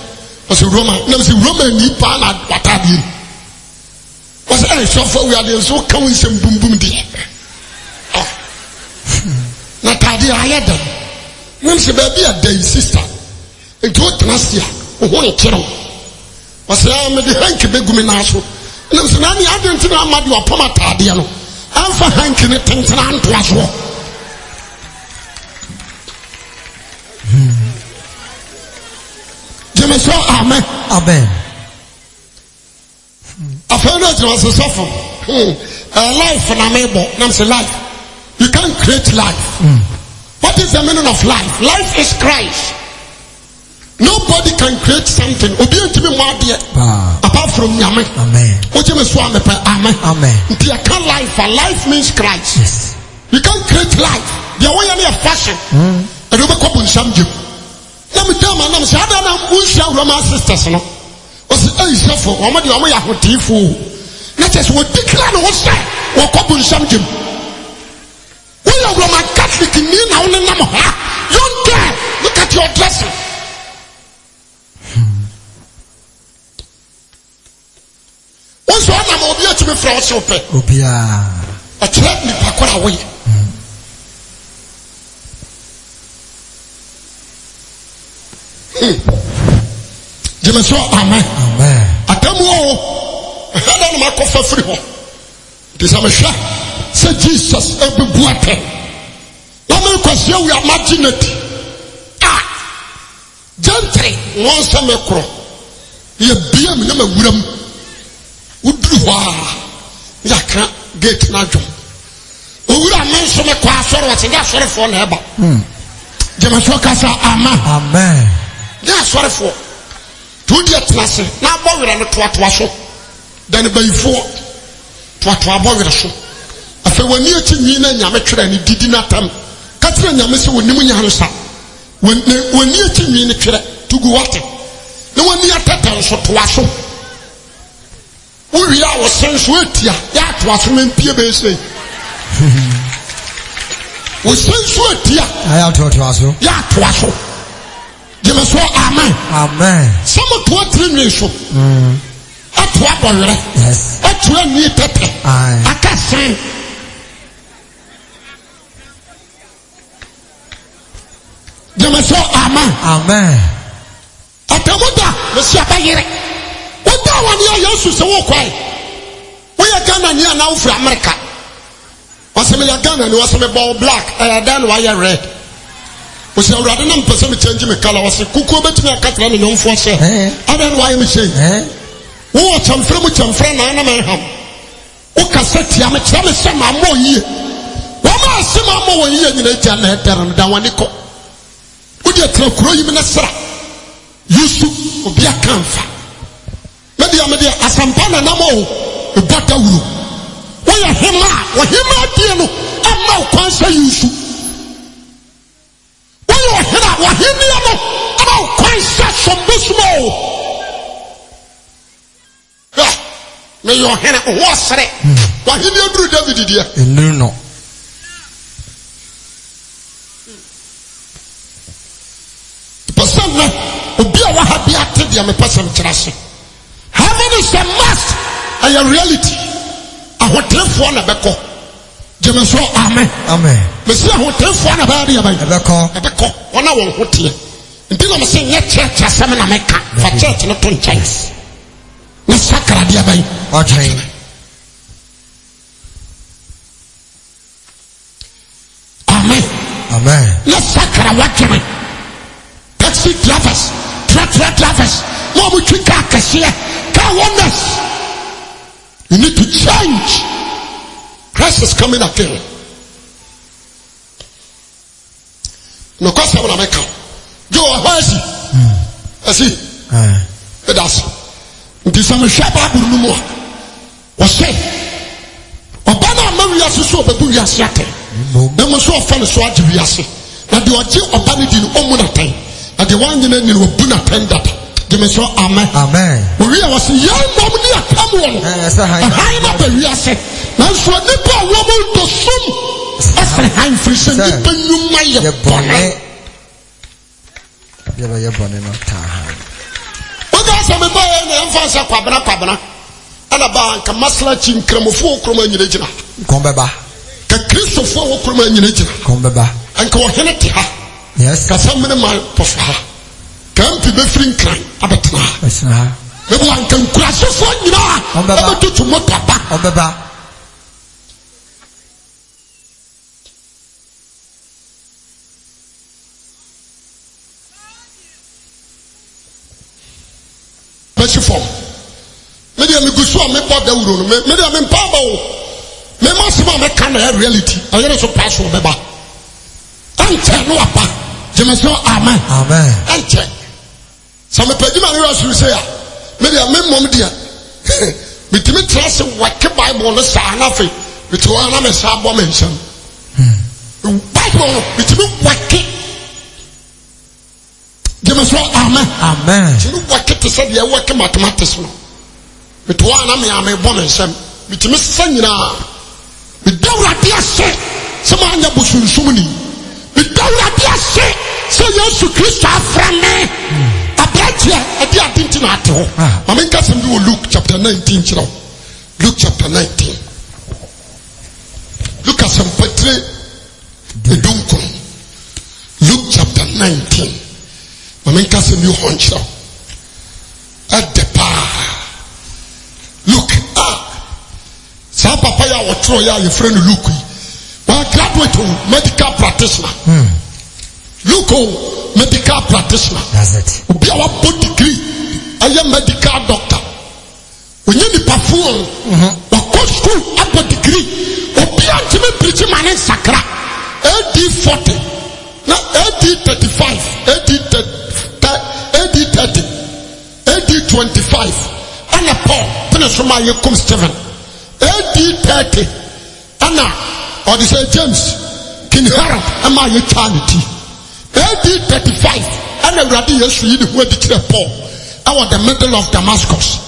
Was a Roman, never see Roman Nipan at Batabi. Was a chauffeur, we are there so coming some boom boom dear. Natadi, I had them. When she baby a day sister, and to what last year, who want to kill was I am the hanky beguminaso. And I was an I didn't know how much you are Pomatadiano. I'm for hanking it and to us. Jimmy saw amen. Amen. I found out it was a suffer. Life and I'm able. And I'm saying life. You can't create life. What is the meaning of life? Life is Christ. Nobody can create something. Apart from Yame. Amen. Amen. Amen. Life means Christ. Yes. You can't create life. The way you are fashion. I don't know some you. Let me tell my name. I don't know who shall Roman sisters. No. Was it a suffer? Or what you are with you? Let us what declare what's that? Or couple some you. We are Roman Catholic in you now. Young girl, look at your dressing. What's one of my to be from Sope? Obia. A trap me back away. Jemeso, amen. Amen. Atamu, I had on my coffee free. This is a shot. Say Jesus, every boate. No man question we imagine it. Gentry, one summer crow. Ye beam, no woodum. Udruwa. Yaka, gate najo. Ura mention a quasar, what's in that sort of phone ever. Jemeso Casa, amen. Amen. That's what for. 2 years last year, now boy and a so. Then by 4 to a boy so. After 1 year to me, and Yametra and he did not come. Catherine Yamis when Nimuyansa. When you to me to go water. No one near Tatan so to us. We are was sensuatia. That was when PBS. We sensuatia. I have to us. Yeah, to us. Jemeso, amen. Amen. Some of what nation. At what yes. At when you pepe. I can't say. Jemeso, amen. Amen. Atamuda, Monsieur Bayere. What that one here, you should say, walk away. We are Ghana near now for America. Was a Ghana, was a ball black, and then wire red. Was a rather than person changing my color. Was a cuckoo bet me a cat running on for say. I don't know why I'm saying. What I'm from which I'm friend, and I'm a ham. Who can set Yam, tell me some more year. What am I some more year in the Janet and Dawaniko? Would you tell Crow in a sra? You should be a camphor. Maybe I'm a Sampana Namo, the butter wool. Why a hema, or hema, dear, I'm now cancer you should. me yo hene ho sere wa hene aduru David dia enu no person na obi a wa ha bi ate dia me person kyerase heaven is a must and a reality ahotrefo na beko jemeso amen amen me say ahotrefo na ba dia ba ebeko ona won hote nti na me say nye church asem na meka fa church no to nchen na sakra dia ba okay amen amen na sakra wakeme taxi drivers truck drivers no mu twika kasiye car owners you need to change. Christ is coming again. No cause I'm America. Joe, where is he? I see. That's it. This is a shabab no more. Was say Obana Maria so bebu yasiate. Dem so ofan so agi wiase. Na de ogi Obani di no omunatan. Na de wan nyina ni obu na tenda. Dem so amen. Amen. We was young mom ni atam won. High na be wiase. Na so nipa wo mo to sum. Afre han frisen nipa nyuma ye bone. Ye bone no ta ha. Oga se me ba ye na emfa kwabena. Ana ba nka masla chi nkramofo okroma nyina gina. Kombeba. Ka Kristofo okroma nyina gina. Kombeba. Anka wo hene te ha. Yes. Ka samene ma pofa ha. Kampi be frin kran abetna. Besna. Ebo anka nkurasofo nyina. Abetutu motaba. Obeba. Form. Maybe I'm a good one, maybe I'm power. Maybe I'm a kind of reality. I get so pass over Baba. Ante no apa. Jemeso amen. Amen. Ante. Some pejima ni rasu say. Maybe I'm mom dia. Bitimi trust what Bible no sa na fe. Bitwa na me sa bo mention. Bible bitimi wake. Jemeso amen. Amen. You work it to say you work mathematics no. But one am I born some. But you miss saying now. But don't let me say. Some man ya busun sumuni. But don't let me say. So you Christ our friend me. A bread here. A dear didn't know. I mean, cause do Luke chapter 19. Luke chapter 19. Look at some petri. The dunkum. Luke chapter 19. I mean, cause a new hunch now. At the bar. Look, some papaya or Troya, your friend Luke. Well, graduate medical practitioner. Look, medical practitioner. That's it. Be our both degree. I am medical doctor. When you need perform, or go school up a degree, or be anti preaching man in Sakra. AD 40. Now AD 35. AD 30. AD 25. Anna Paul, Penasoma Yakum Stephen. AD 30. Anna, or the St. James, King Herod, and my eternity. AD 35. Anna Radi Yesu, who had declared Paul. I was the middle of Damascus.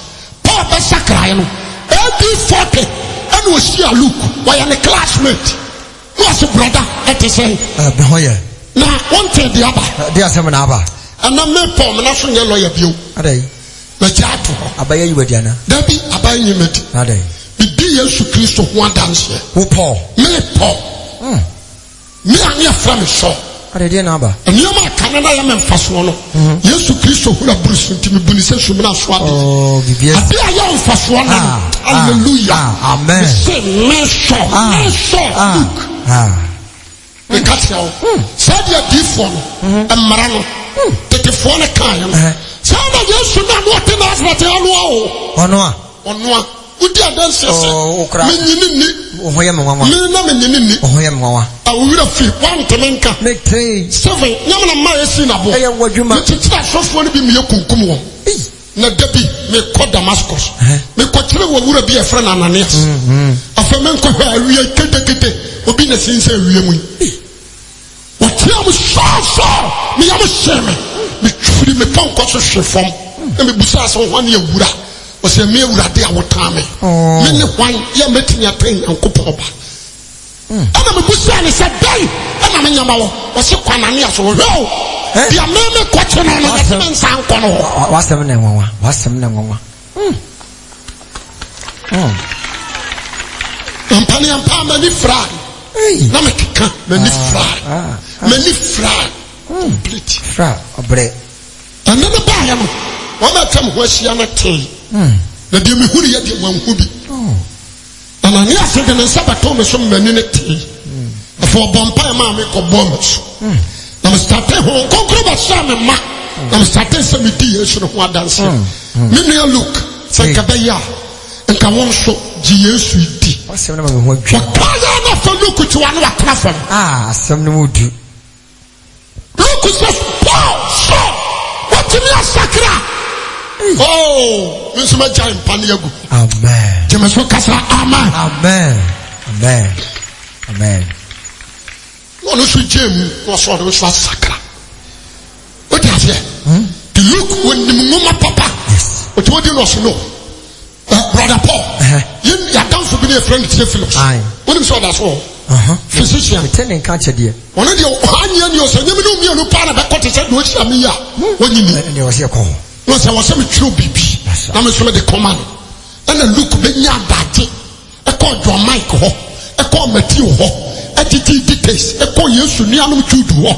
Paul Besakriano. AD 40. And we see a look, why am a classmate? Who was a brother, let us say. Now, one thing the other. Dear Seminaba. And I'm not Paul, and I'm not a lawyer view. Majato. Abaya you Diana. Debbie, Abaya you met. Ade. Be years to Christ of one dance here. Who Paul? Me Paul. Me and your family saw. Ade dear number. And you are Canada, I am in fast one. Yes to Christ of Bruce to me, Bunisha Shumana Swab. Oh, yes. I am young fast one. Hallelujah. Amen. Say, me saw. Look. The cattle. Said your deep one. And Marano. Take the phone a kind. Some of you should not want to ask what you know. On one. Would you dance? Oh, cry. I will have fit one to make up. Make 7. Yamana Marasina boy. What you might want to be me a kukumo. Na Debbie may call Damascus. May Coachella would be a friend Ananias. A femenco we are kete will be the sincere women. What you am so me am a shame. Me truly me pon kwaso hwefom na me busa so 1 year wura ɔsɛ me awurade a wotame me ne hwan yɛ mɛtumi atɛn nyankopɔn ba ana mebusa ne sɛ dɛn ana menyama wɔ ɔse kwanane aso hwɛ o deɛ meme kɔkye no no yɛsɛ me nsa nkɔ no hɔ wasɛm ne nwanwa ampane ampa mani fra na mekeka mani fra complete fra obre ɛnɛ ne baayɛ no wɔmɛtɛm ho ahyia no tee na deɛ mehuri yɛ deɛ wanhu bi anani ase de ne nsa bɛtɔ me so mmani ne tee afɔ ɔbɔ mpaeɛ maa mekɔbɔ me so na mestate ho nkɔnkoro bɛhyɛ me ma na mestate sɛ medi Yesu no ho adanseɛ me nua Luke sɛ nka bɛyɛ a nka wo nso gye Yesu di wasɛm ne ma me ho adwa wɔkaya na fa Luke kyiwa no watena fam asɛm ne mu du Luke sɛ Paul so wɔtumi asakra me nso magya mpa ne agu amen gyeme so kasa amen ɔno so gye mu na ɔsɛ ɔde nso asakra wode aseɛ de Luke wɔnim nwoma papa ɔte wɔdi no ɔso no brother Paul yɛdamfo bi ne yɛfrɛ no tie Phillips wonim sɛ ɔda so physician metene nka kyɛdeɛ ɔno deɛ ɔhanyɛ ne ɔsɛ nyame ne omienu paa na bɛkɔ te sɛ de ɔhyia me yi a wɔnyini ne ɔsɛ kɔ na ɔsɛ wɔsɛ metwerɛ biribi na me so mede kɔma no ɛna Luke bɛnya adagye ɛkɔ John Mike hɔ ɛkɔ Matthew hɔ ɛgyegye details ɛkɔ Yesu nuanom Jude hɔ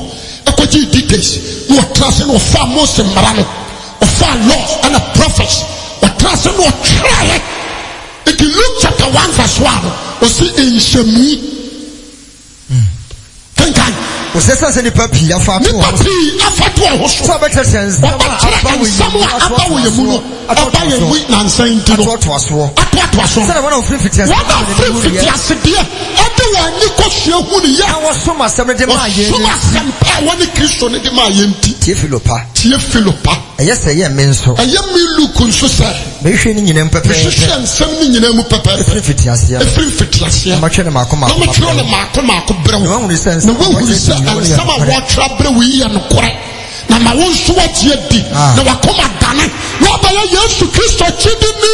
ɛkɔgye details na ɔtra sɛ na ɔfa Mose mmara no ɔfa laws ɛna prophets ɔtra sɛ na ɔtwerɛeɛ nti Luke chapter 1 verse 1 no ɔsi nhyɛmu kenkan ɔsɛ sɛ nipa pii afa to nipa pii afa to ɔho so ɔbɛkyerɛ sɛ nsɛm a aba wɔ yɛ mu no aba yɛ mu nansa nti no atoatoasoɔ sɛ wɔn a wɔfiri fitiaseɛ ɛde wɔn ani kɔsua hu ne yɛ na wɔsom asɛm no de maa yɛn wɔsom asɛm pa a wɔne Kristo no de maa yɛn nti tie Filopa ɛyɛ sɛ ɛyɛ me nso ɛyɛ me Luke nso sɛ mehwɛ ne nyinaa mpɛpɛɛpɛ mehwehwɛ nsɛm ne nyinaa mu pɛpɛɛpɛ ɛfiri fitiaseɛ na matwerɛ ne maako berɛ wo na woahunu sɛ nsɛm a wɔtwerɛ berɛ wo yi yɛ nokorɛ na ma wo nso wagye di na wakoma dane na wabɛyɛ Yesu Kristo kyidi ni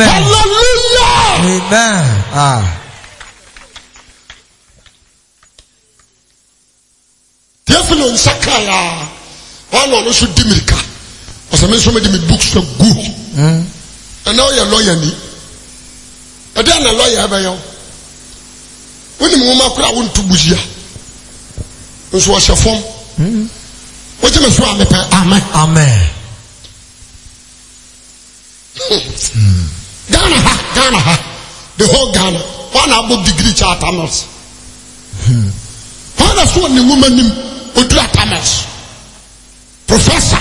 hallelujah amen Theophilo nsakaya ɔno no so di mirika ɔsɛ me nso mede me books to go ɛna ɔyɛ lawyer ni ɛdeɛ na lawyer ɛbɛyɛ wonim nwoma kora wonto buhyia nso ɔhyɛ fam wogye me so a mepɛ amen Ghana ha the whole Ghana one above degree chart Tamils one so ne nwoma nim odura Tamils professor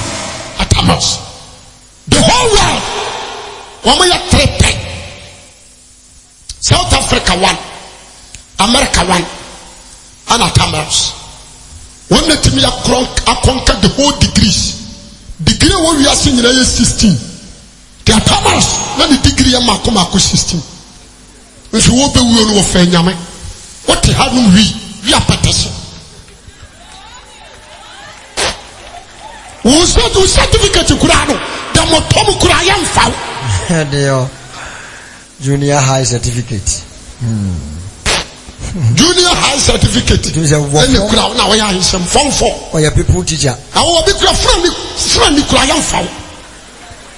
at Tamils the whole world wɔn yɛ tripe South Africa 1 America 1 and Tamils when the team conquer the whole degrees degree what we are seeing in 16 the Tamils na the degree ya mako 16 nso wo be wo no fa nyame what ha no we apatese wo certificate kura no da motom kura ya mfa wo junior high certificate junior high certificate any kura na we ya nsem fonfo or your people teacher awo bi kura frani kura ya mfa wo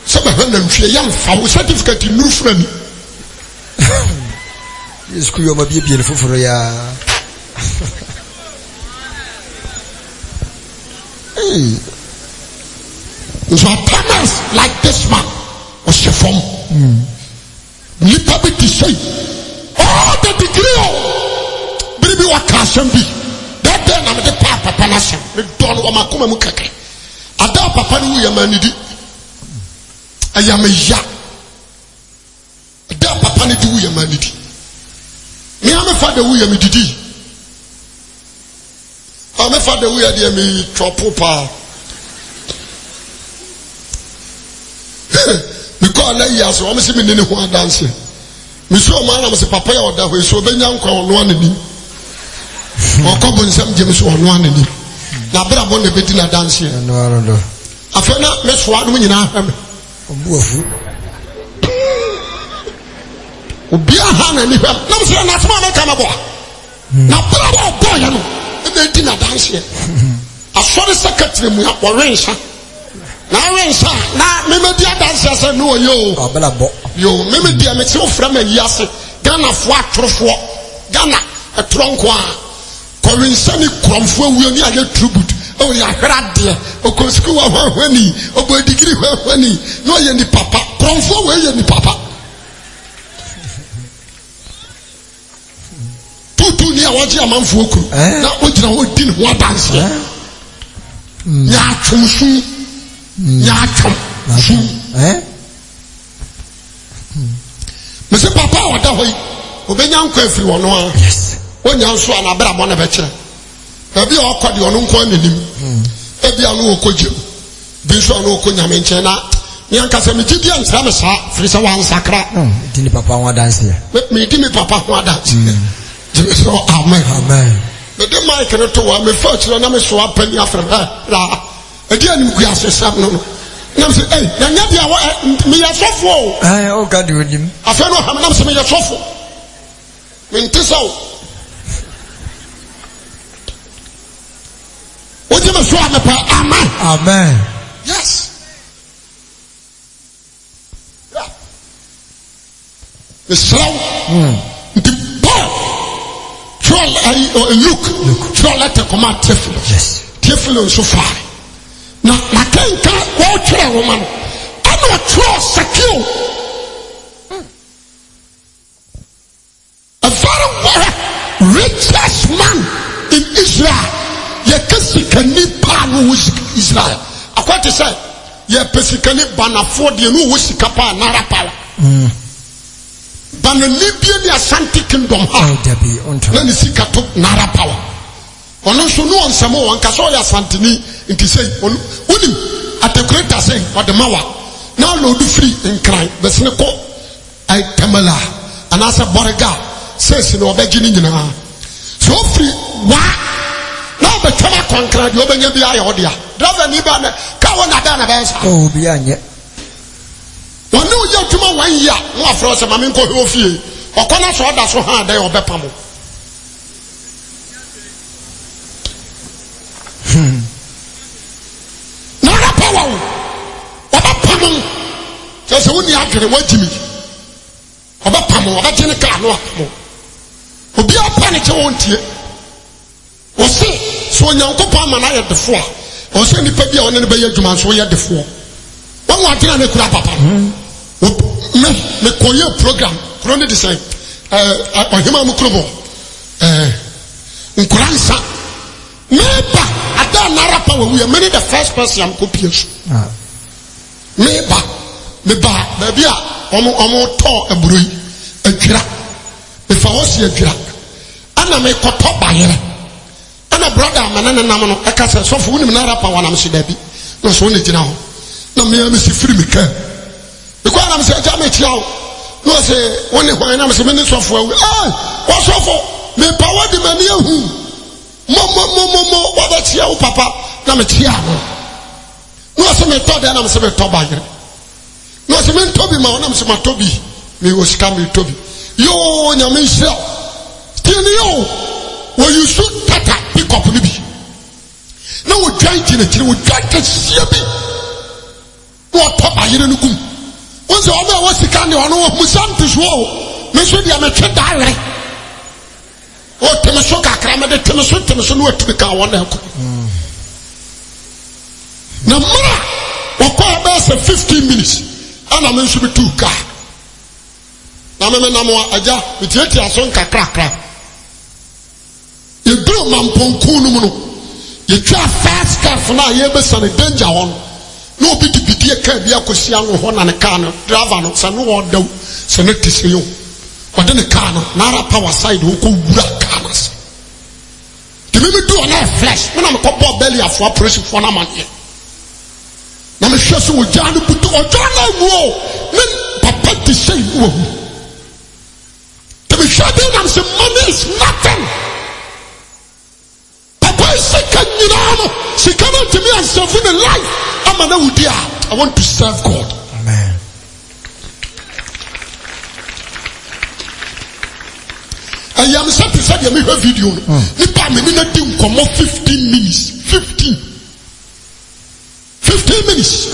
se be na nhwe ya mfa wo certificate nuru frani school yo ma bie foforo ya so Tamils like this man was from nipa bi to say all the degree baby wa kasem bi that day na me de papa na sem me don wa makoma mu keke ada papa ni ya manidi ayamya ada papa ni di ya manidi me am father wu ya me didi am father wu ya de me tropo pa because na years o me se me ne ho dance me so ma na me se papa ya oda ho so benya nkwa ono anani o ko bo nsam je me so ono anani na bra bo ne bedi na dance no afena me so anu nyina ha me obuafu Ubia Hana ni hwam. Na mse na asema na kama boa. Na brother boy no. E di na dance here. Asori secretary mu ya orensa. Na orensa na me dia dance say no yo. Abela bo. Yo me dia me se ofra ma yiase. Ghana fo atrofo. Ghana etronko a. Orensa ni kromfo awuo ni age tribute. Oh ya hwade. Okosku wa hwani. Obo degree hwani. No ye ni papa. Kromfo we ye ni papa. Tutu ni awaji amanfo okuru. Na ogina wo din ho dance. Nya twumsu. Nya twum. Mese papa wada hoyi. Obenya nkwa afiri wono a. Yes. Onya nso ana bra mo na be kire. Ebi okodi ono nkwa nanim. Ebi anu okogye. Bi nso anu okonyame nche na ni anka se metidi ansra me sa firi se wan sakra. Di ni papa ho dance ya. Me di me papa ho dance. So amen. Amen. Me de mic no to wa me fa kire na me so apani afre la. Edi anim ku asesam no no. Na me say na nya dia me ya sofo. O God onim. Afa no ha na me say me ya sofo. Me ntisaw. Oje me so amepa amen. Amen. Yes. The slow. The ball. Look. Try let the command Tefilo. Yes. Tefilo so far. Now, I can't watch a woman. I'm not trust secure. A very richest man in Israel. Ye kesikani panu Israel. According to say, ye pesikani banafo de no wusikapa nara power. Bana Libya ni Asante Kingdom ha. Na ni sikato nara power. Ono so no onsamo wanka so ya Asante ni nti say onim atekreta say odemawa. Na load free in crime. Besne ko ai tamala anasa borega says no obeji ni nyina. So free wa na be tama konkra de obenya bia ya odia. Driver ni ba na ka wona da na be sa. Oh bia nye. One no ya tuma 1 year no afro se mame nko he ofie okona so oda so ha da e obepam na ra power obepam se woni agere wajimi obepam obegene ka no akamo obi apane che wontie o se so nyankopon ama na ye defo a o se nipa bia woni ne be ye dwuma so ye defo one wa gina ne kura papa me koye program kroni de say ohima mu krobo nkuransa meba ada narapa we many the first person am copy so meba ba bia omo to aburoi adwira me fa wosi adwira ana me koto bayere ana brother manana nam no eka se so fu nim narapa wana mse da bi no so ne gina ho na me am si free me ka because I'm saying jam chiao no say woni hwan na me say me sofo awu wo sofo me power di mani ahu mo wa ba chiao papa na me chiao no say me to de na me say me to ba yire no say me to bi ma na me say ma to bi me wo sika me to bi yo nya me hira still yo when you shoot tata pick up ni bi na wo dwan kire wo dwan ka sia bi wo to ba yire no kum once over was the candy on Musantis wall. Monsieur Diametre Dare. Oh, Temesoka Kramade Temeson were to the car one. Now, or call us 15 minutes. And I'm in to be 2 car. Now, I'm Aja with your son crack. You do Mampon Kunumu. You try fast car for now, you're beside a danger on. No be to be dear Kabia Kosiano, one and a car, driver, no, so no one do, so not to see you. But then a car, Nara power side who could work cameras. The maybe do an air flash when I'm a couple belly of operation for a man here. Now, I'm sure so John put to a John war, then Papa to say, to be sure I'm saying money is nothing. Papa is second, you know, she cannot to me and serve in a life. I want to serve God. Amen. I am satisfied you make a video. Nipa me na di nkomo 15 minutes. 15 minutes.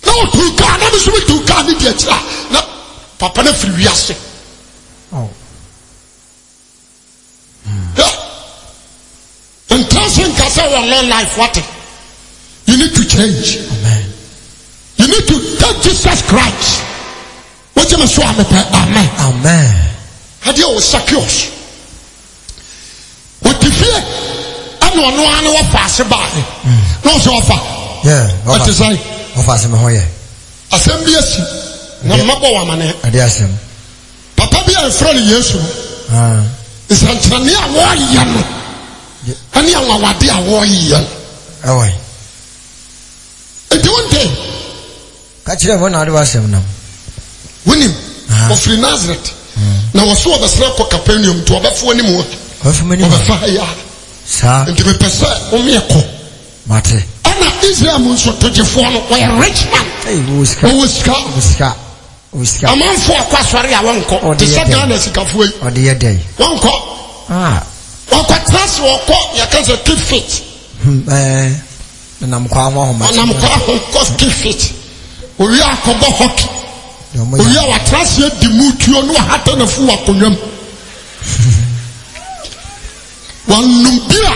Now to can na so to can ni dia tira. Na papa na free wiase. Oh. Yeah. And transcend kasa your life what? You need to change. Amen. You need to take Jesus Christ. What you must show amen. Amen. How do you secure? What if you I know no one pass by? No so offer. Yeah. What is I? Offer some hoye. Assembly na mabo wa mane. Ade asem. Papa bi en front Yesu. Is antrani awo ye no. Ani awade awo ye. Awai. Enti one day. Ka kire won na ade wasem nam. Wonim of Nazareth. Na waso obesra ko Capernaum to obefo ani mu. Obefa ya. Sa. Enti me pese o me ko. Mate. Ana Israel mun so tojefo no we rich man. Hey, Uska. Amanfo akwasori a wonko. Te se Ghana sikafo yi. Ode ye dey. Wonko. Wonko trust wonko yakaze keep fit. Nam kwa ho ma. Nam kwa ho keep fit. Owi akobo hockey. Owi a trust ye di mutuo no hata na fu akonwam. Wanumbira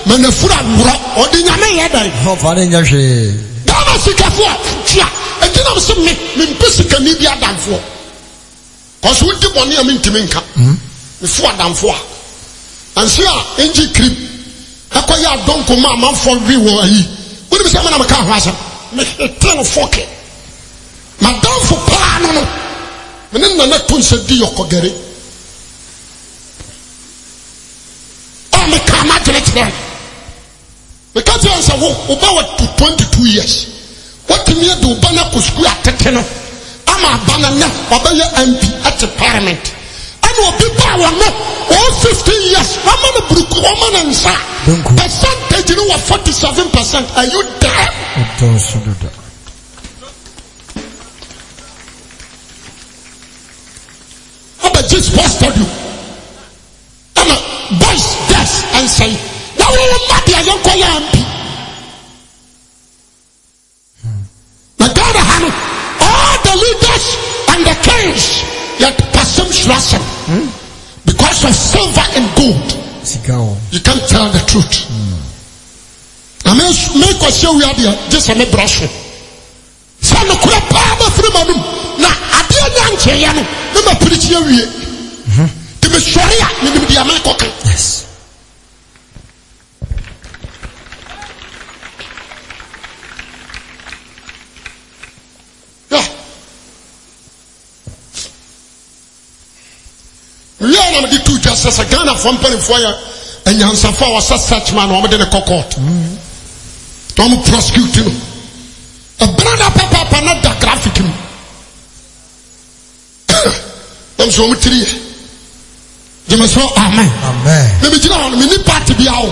manafura wura odi nyame ye dai. Ho fa ne nya hwe. Dama sikafo tia. Enti na so me mpesika ni bi adamfo. Cause we di boni am ntimi nka. Me fu adamfo a. Anse a enji krip. Akoya donko ma manfo wi wo ayi. Woni bi se ma na maka ho asem. Me tell foke. Madam for plan no. Me nana kunse di yokogere. Oh me kama tele. Me ka tell say wo oba 22 years. What me do bana ko school atete no. Ama bana na obaye MP at the parliament. And obi ba wo no all 15 years. Mama na buruku mama na nsa. Percentage no 47%. Are you there? Don't do that. Just posted you. I'm a voice yes and say, now we will not be a young MP. But God, all the leaders and the kings, yet presumptuous because of silver and gold. You can't tell the truth. I mean, make us show we are there. Just a me brush. Some of the power through my room. Now, I didn't know. I'm a pretty area. To be sorry, you will be a man cooking. Yes. Yeah. We are the two justices. A Ghana from Pennyfoyer and Yansafa was a such man over the court. Don't prosecute him. A brother papa not the graphic. I'm so much. You must say amen. Amen. Maybe you know, me party be out.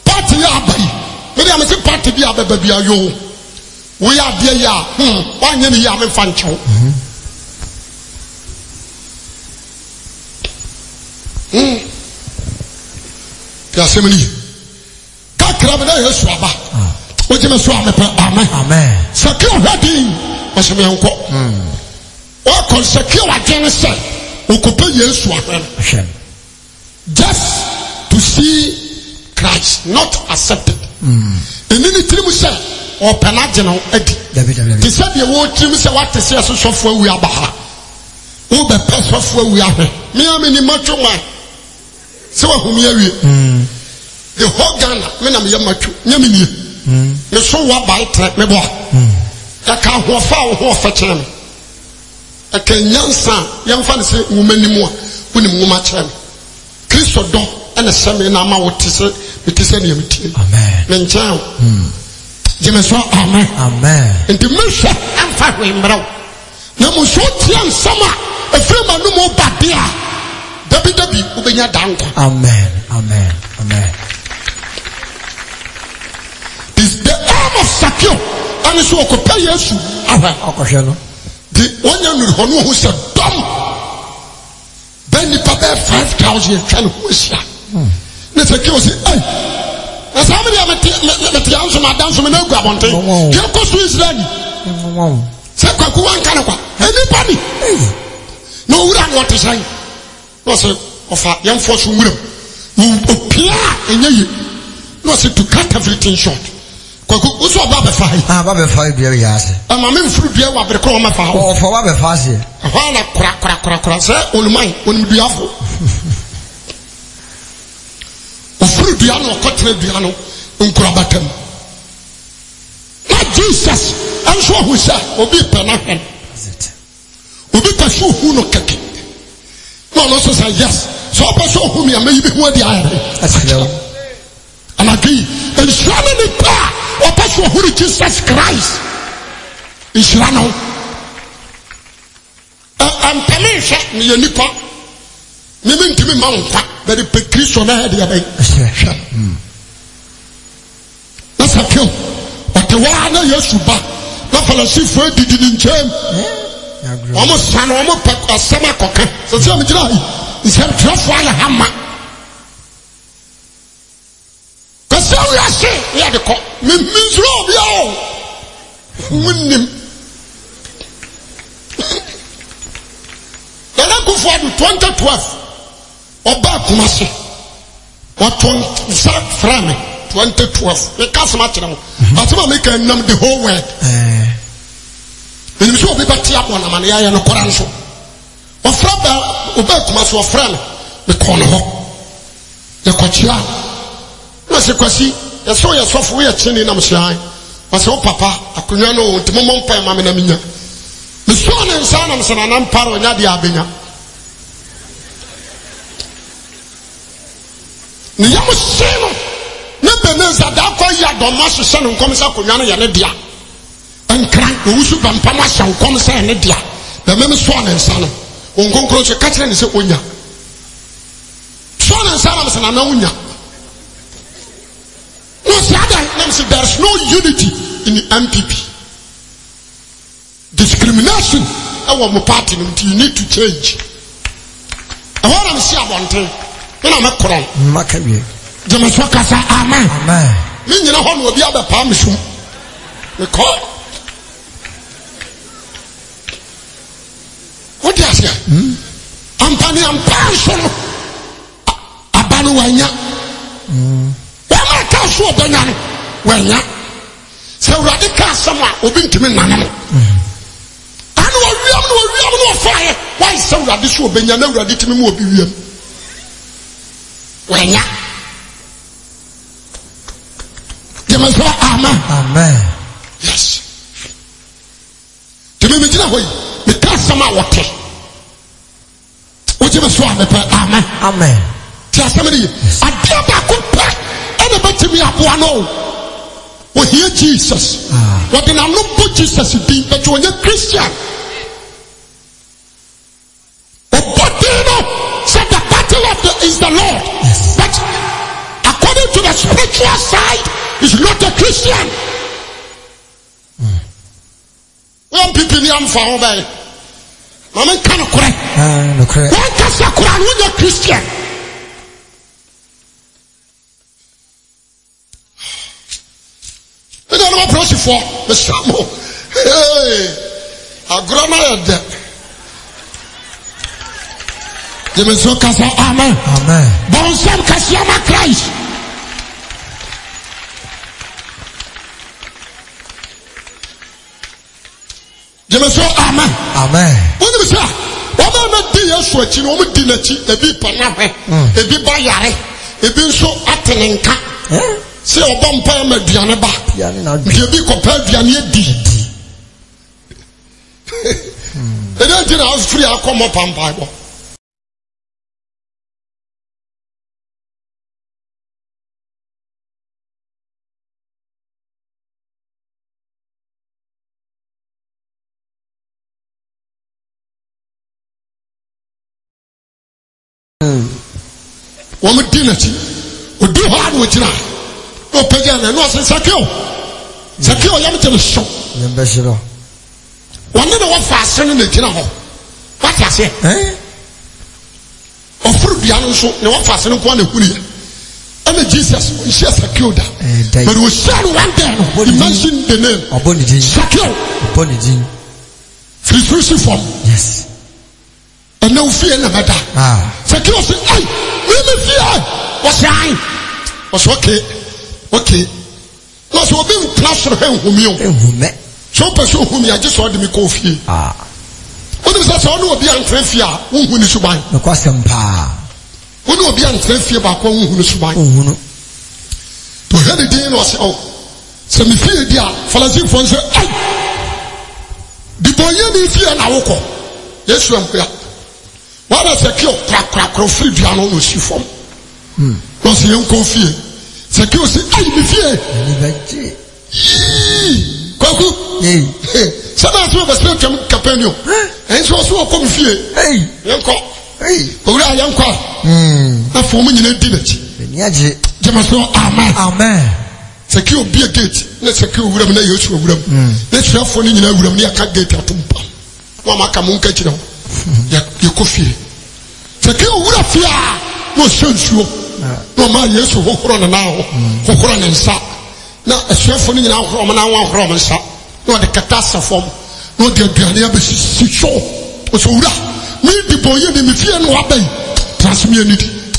Party ya bayi. Maybe I'm say party be out baby yo. We are there ya. One year ya me fancho. Ya semeni. Kakra be na Yesu aba. What you must say amen. Amen. Secure wedding. Must me unko. What can secure against say? Just to see Christ, not accepted. And then the trim say, or Panagino, he said, the word trim say what to say, so for we are Baha. Oh, the best of where we are. Me, I'm in the macho man. So, whom you the whole Ghana, when I'm your macho, Yamini. The so what by trap me boy. I can't walk far or fetch him. A Kenyan son, young fancy woman anymore, when you match him. Christo don and a seminar what is it? Amen. Menchao. James, amen. Amen. And the mission and firing bro. No more short young summer, a film no more bad dear. Debbie, Ubenya Danko. Amen. Amen. Amen. This the arm of secure and it's what could pay you. The one young who said, dumb. Then the papa house here trying to push ya. Ne Zakeo say, hey, na sa me ya me so ma dance me na gu abonte. Ke ko so Israel. Se kwaku wan kana kwa. Anybody. No wura no te say. No say ofa yam force wuram. Opia enye. No say to cut everything short. Kwaku uso ba be fa. Ba be fa bia ya ase. Ama me mfuru bia wa bere ko ma fa. O fa wa be fa ase. Aha na kura se olumai onimduafo. Ofuru bia no kotre bia no nkura batam. Na Jesus anso hu sa obi pe na hen. Obi ta so hu no keke. No so say yes. So person hu me amayi bi hu adi ayare. And again, and shana ni pa o person hu Jesus Christ. Ishana. Am permission ni nipa. Me ntimi ma nfa, but the Christian na dia bai. Na Zakeo. But wa na Yesu ba. Na falasifo didi ni nchem. Omo sanu omo pa asema koka. So say me jira yi. Nsem trafo ala hama. Kasi we ase ya de ko. Me mizro bia o. Munnim. Dala ku for 2012. Oba Kumasi. What one frame 2012. We can't match them. Asuma make nam the whole world. When you show people tia one man ya no Quran so. Ofraba Oba Kumasi oframe the corner ho. The kochia. Na se kwasi, ya so ya so we chini na mshian. Wase o papa akunwa no ntimo mompa ma me na minya. Me so na nsa na msana na mparo nya dia abenya. Ni yamu sino ne beneza da kwa ya doma hyehyɛ no nkom sɛ konwa no yɛ ne dia nkran owusu bampam ahyɛ nkom sɛ ne dia na meme so ne nsa no onkonkro so ka kyerɛ ne sɛ onya so ne nsa na msana na onya no say there's no unity in the MPP. Discrimination our party you need to change. I want to see abonte when I'm a cry. Makabi. Jamaswaka say amen. Amen. Me nyina ho no obi abapa mesum. Me call. What is here? Ampani ampanso no. Abanu wanya. Wama ka so obanya no. Wanya. Se urade ka sama obi ntimi nanam. Anu owiam no fire. Why se urade so obanya na urade timi mu obi wiam. Wanya. Amen. Amen. Yes. To me, me can't sama water. What you must want, amen. Amen. Tell somebody, I can't back and about to me up one. We hear Jesus. What in I'm not put Jesus in being, but you're a Christian. Said the battle of is the Lord. Yes. But according to the spiritual side, is not a Christian. One people am found by Mama can correct. No correct. One can say Quran with a Christian. I don't know what process for the Samo. Hey, a grandma dead. The Messiah say amen. Amen. Bonsam Kasiama Christ. Jemeso amen. Amen. When you say, what am I doing? So you know, we did a bit panahe, a bit bayare, a bit so atenenka. Say a bumper medianaba. You be compared to an edi. They don't think I was free. I'll come up on Bible. Woman dinati, we do hard with you. No pagan and no Zakeo. Zakeo, you have to show. One little one fast in the general. What I say? Of fruit biano so ne wa fase no ko na huni and Jesus she secured that but we shall one day he mentioned the name secure free from yes and no fear no matter secure say hey we fear was okay no so be class no humi so person humi I just saw them go fear what is that no be an fear who ni suban no kwasem pa who no be an fear ba ko who ni suban to head the day was so me fear dia Falastin for say hey the boy ni fear na woko Yesu ampa what is secure crack free dia no si form no se yon ko fear secure say hey me fear ni baji kwaku sana so be spell Capernaum and so come fear hey yanko hey owura yanko na fo mu nyina dinachi niaje jama so amen secure be a gate na secure owura na Yesu owura na tuafo ni nyina owura na aka gate atumpa wa maka mu nka kire ya ko fear secure owura fear no sensuo no ma Yesu hokoro na ho hokoro na nsa na tuafo ni nyina hokoro na wa hokoro nsa no de katasa form no de aduane abesi show so owura me di boye ni me fear no abai transmit ni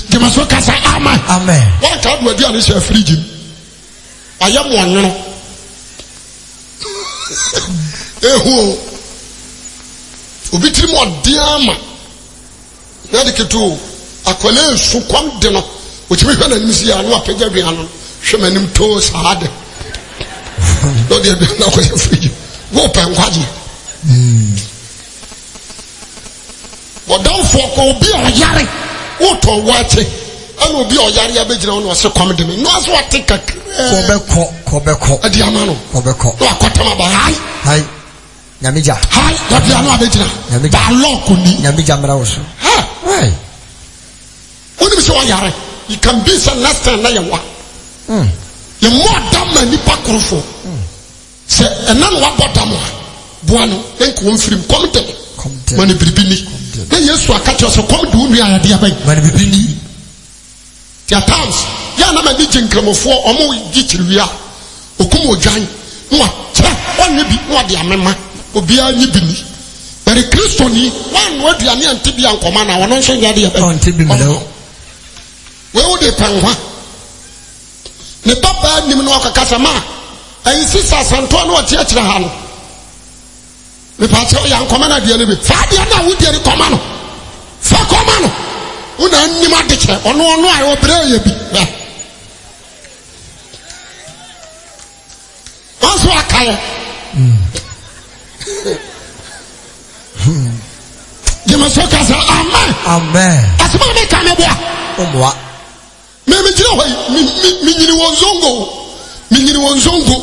jema so kasa amen what ka do aduane se fridge ayam wonno ehu obi tiri mo diama na de keto akwale su kwam de no o timi hwa na nimsi ya no apagya duane hwe manim to saade no de na ko se fridge go pa nkwaje for ko bi o yare o to wache ana obi o yare abegina no se kom de me no aso atika ko be ko adi amano ko be ko no akotama ba hai nyamija hai da bia no abegina ba lock ni nyamija mra wo so hai oni bi se o yare you can be some last time na ye wa ye more damn ni pakrofo se enan wa bodam boano enko mfirim kom de mani bibini na Yesu akati oso kom de unu ya de abai mani bibini ya times ya na ma di jinkremofo omo gichiriwia okum odwan no ache onne bi no de amema obi anyi bini but Kristo ni wan no aduane antibia nkoma na wono nso ya de abai antibi melo we wo de panwa ne papa nim no akakasa ma ayi sisa santo no ati akira ha no me pa che ya nkoma na de ne bi fa de na wo de ri koma no fa koma no una nnima de che ono ayo bre ye bi onso akaye jema so ka sa amen asema me ka me bua omwa me jira hoyi mi nyini wonzongo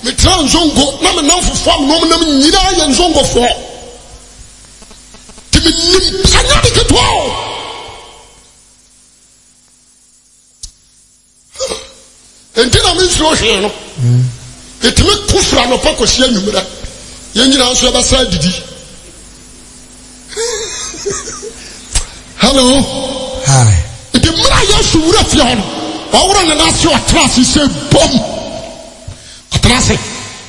me tranzongo na me nanfo fam no me nam nyina ye nzongo fo ti me nim sanya de keto entina me nso hwe no etime kufra no pa kosi anwumra ye nyina nso ba sa didi hello hi iti mra Yesu wura fi hono owura na nasi otrasi se bom atrasi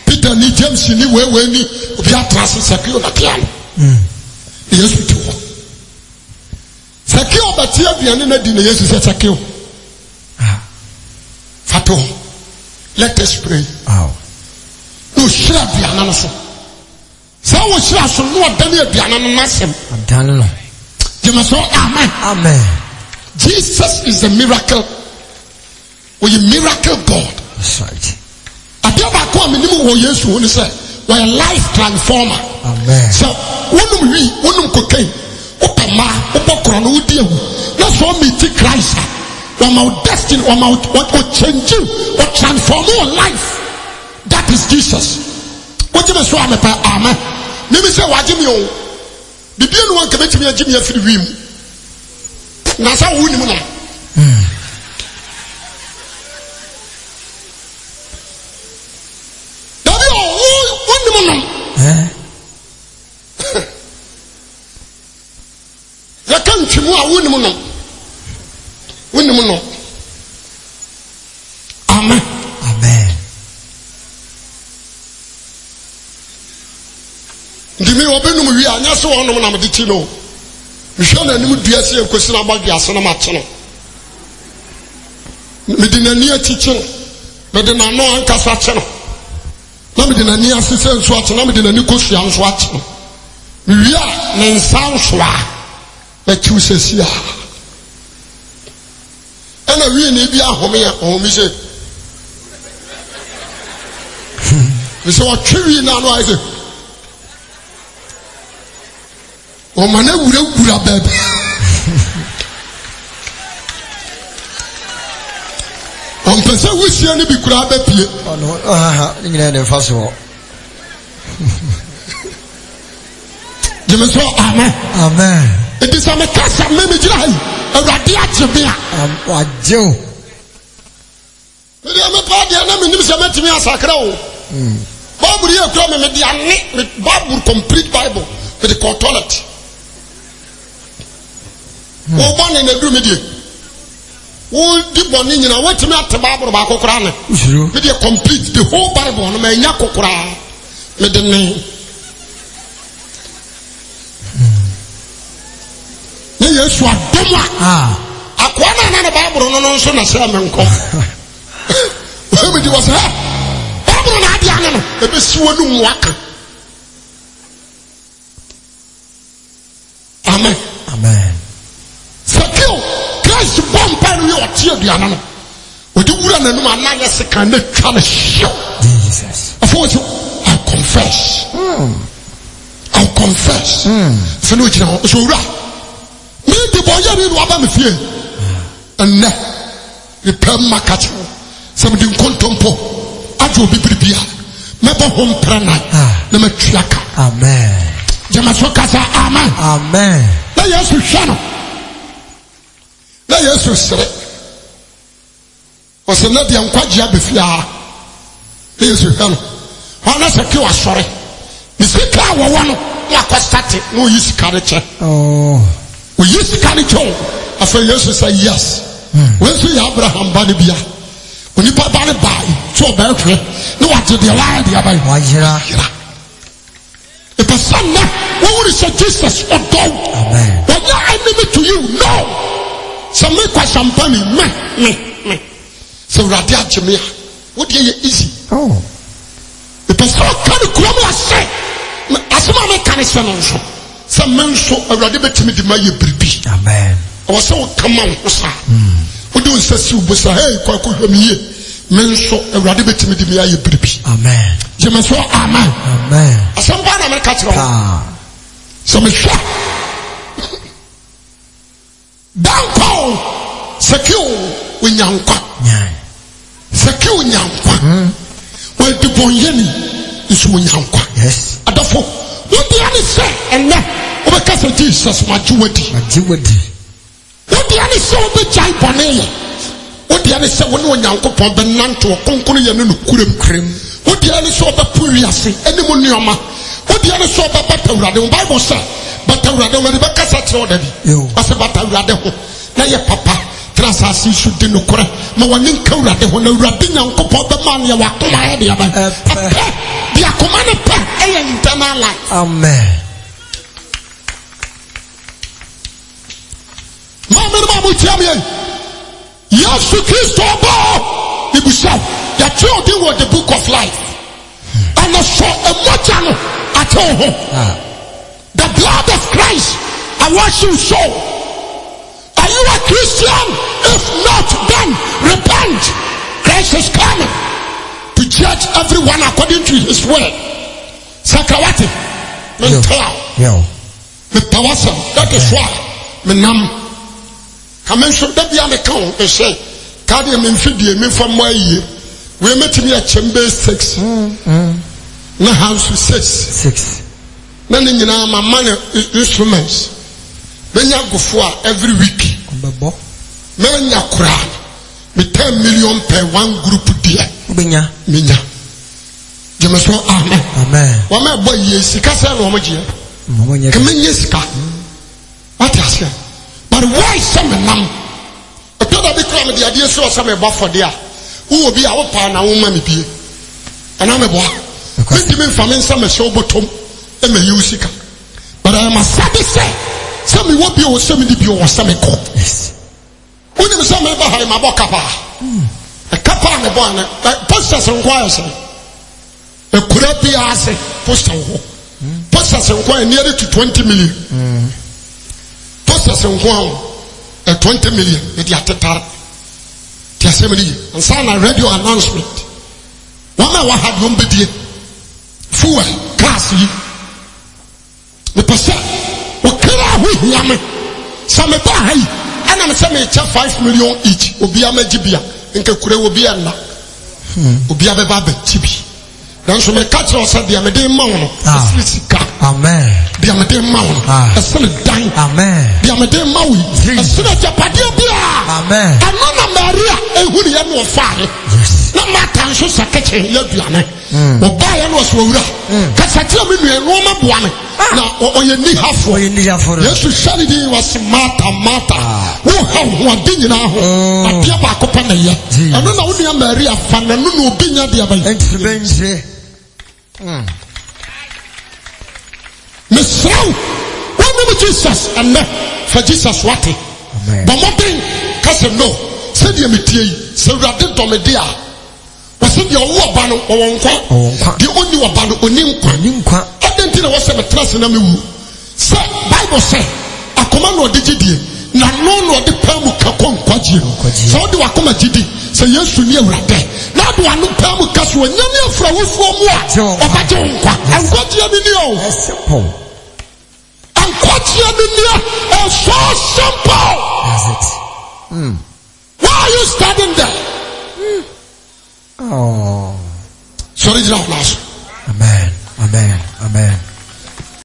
Peter ni James ni wewe ni obi atrasi sekio na piano Yesu tu sekio batia biane na di na Yesu se sekio fato let us pray no shira biane no so sa wo shira so no adane biane no nasem adane no jema so amen Jesus is a miracle. We a miracle God. That's right. Ababa ko amenimu wo Yesu woni say we a life transformer. Amen. So wonum kokai opama opokro no wudi ewu. Na so meet Christ. Our destiny what change you what transform your life. That is Jesus. What you so amepa amen. Me say wagimi o. Bibia no wan ka betimi agimi afiri wim. Na sa wuni mu na dabi o wuni mu na ya kan twimu a wuni mu na Wouldn't know. Amen. Amen. The me open we are not so on the Tino. You shall not do a question about the Asana. Medina near teaching, but then I know Uncle Satchel. Medina near assistant swatch, and Medina Nicosian swatch. We are men sound swat. Let you say, yeah. And I really be a home, he said. We saw a tree now, I said. Oh, my name would have baby. On peut se wish you any be crab play. Oh no, England first of all. You must say amen. Amen. It is a cast of maybe dry. A radiation beer. What Joe? I'm a party and I'm in the cemetery as a crow. Bob will you come with the Bible, complete Bible with the toilet. Oh, one in the room with you. Oh, deep one in your way to me at the Bible about Kokran. With you complete the whole Bible, and may Yakokra with the name. Yes, what? Aquana and the Bible, no, so na sermon come. Whoever it was her, Bible and Adiana, the best one waka. Amen. Amen. Sakio, Christ bomb parry or tear the animal. Would you run a man like a second kind of show? Jesus. I confess. I'll confess. So, no, so right. The boy didn't want me fear. And now, the perm market. Somebody contempo. I will be prepared. Never home prana. Never triaka. Amen. Jamasokasa. Amen. Amen. Let us shine. Let us say. Was another young quadja before. Let us shine. One is a cure. Sorry. Mr. Cow, one like a static. No use carriage. Oh. We used to carry John. I said, yes, I say yes. When see Abraham Banibia, when you buy by, so bad, no one to the lie, the other. Why, if a son, what would you say, Jesus, or God? Amen. But not enemy to you, no. So make a champagne, me. So Radia Jamia, what do you easy? Oh. If a son can come, I say, as a man can say, some men so already bet me the my baby. Amen. I was so come on, sir. Who do say you was a hey, quack me? Men so already bet me the my baby. Amen. You must say amen. Amen. As some bad American. Some shot. Don't call secure when Yanka. Secure Yanka. Well, the Bonyani is when Yanka. Yes. At the phone. What the other say? And now, because of Jesus, my Jewity. What the other say? The Jai Bonella. What the other say? When you are upon the Nanto, Concurian and Kurim. What the other saw the Puriasi, and the Munioma. What the other saw the Batara, the Bible said, Batara, the Rebecca Sats already. I said, Batara, now your papa, Transasi should do no correct. No one in Kura, the one who rapping on the man you are commanded. They are commanded by eternal life. Amen. Mama, tell me, yes, to Christ, he will shout, your children were the book of life. And I saw a mother at home. The blood of Christ, I wash you so. Are you a Christian? If not, then repent. Christ is coming to judge everyone according to his word. Sakrawati, Mentawasa, that is why Menam. Come and show that the other count, they say, Cardium Infidi, me from my year. We met me at Chamber 6. No house with 6. Then you know my money instruments. Then you go for every week. Men ya crowd. With 10 million per one group dear. Minya. You must know amen. Amen. What my boy is Sikasa Romagia. Come in, yes, what is it? But why some nam? I thought I bi kura me de ade so o se me ba for dia wo obi a wo pa na wo ma me bie ana me boa me di me mfa me nsa me hye obotom e me yi usika but I am sabi say me wo bi o se me di bi o se me ko yes woni me se me ba ha ma bo kapa a kapa me bo na posters nkwaa se e kura bi ase poster ho posters nkwaa near to 20 million posters nkwaa 20 million with the attack. Tiasemini and sign a radio announcement. One man had one biddy fuel class. The person will kill out with Yame. Some buy and I'm saying 5 million each. Ubia Majibia and Kakure will be a na Ubia Babe Chibi. Then so me catch us at the Amade Mono. Amen. The Amade Mono. A son of dying. Amen. The Amade Maui. A son of Japadia. Amen. And Nana Maria, a William of fire. Yes. No matter, so Sakachi, Yabiane. Obayan was Wura. Casatia, and Roma Buane. Now, or you need half for you. Yes, to Saturday was Mata. Who have one thing in our home. A Piapa Copania. And then only Maria Fan and no Binya the other. Miss Row, one of Jesus and for Jesus what? But nothing, cousin no. Said the Mitie, so rather Domedia. Was it your war banner or the only one banner on Nimqua? I didn't know what's a trust in a move. Say, Bible say, a command or digidi, not known or the Pamu Kakon Quadio. So do I come at Gidi? Say yes to near right there. Now do I know Pamu Kasu and Yamia from what? Or Pajonqua. And what you know? Simple. And what you know is so simple. That's it. Why are you standing there? Oh. Sorry, last. Amen. Amen. Amen.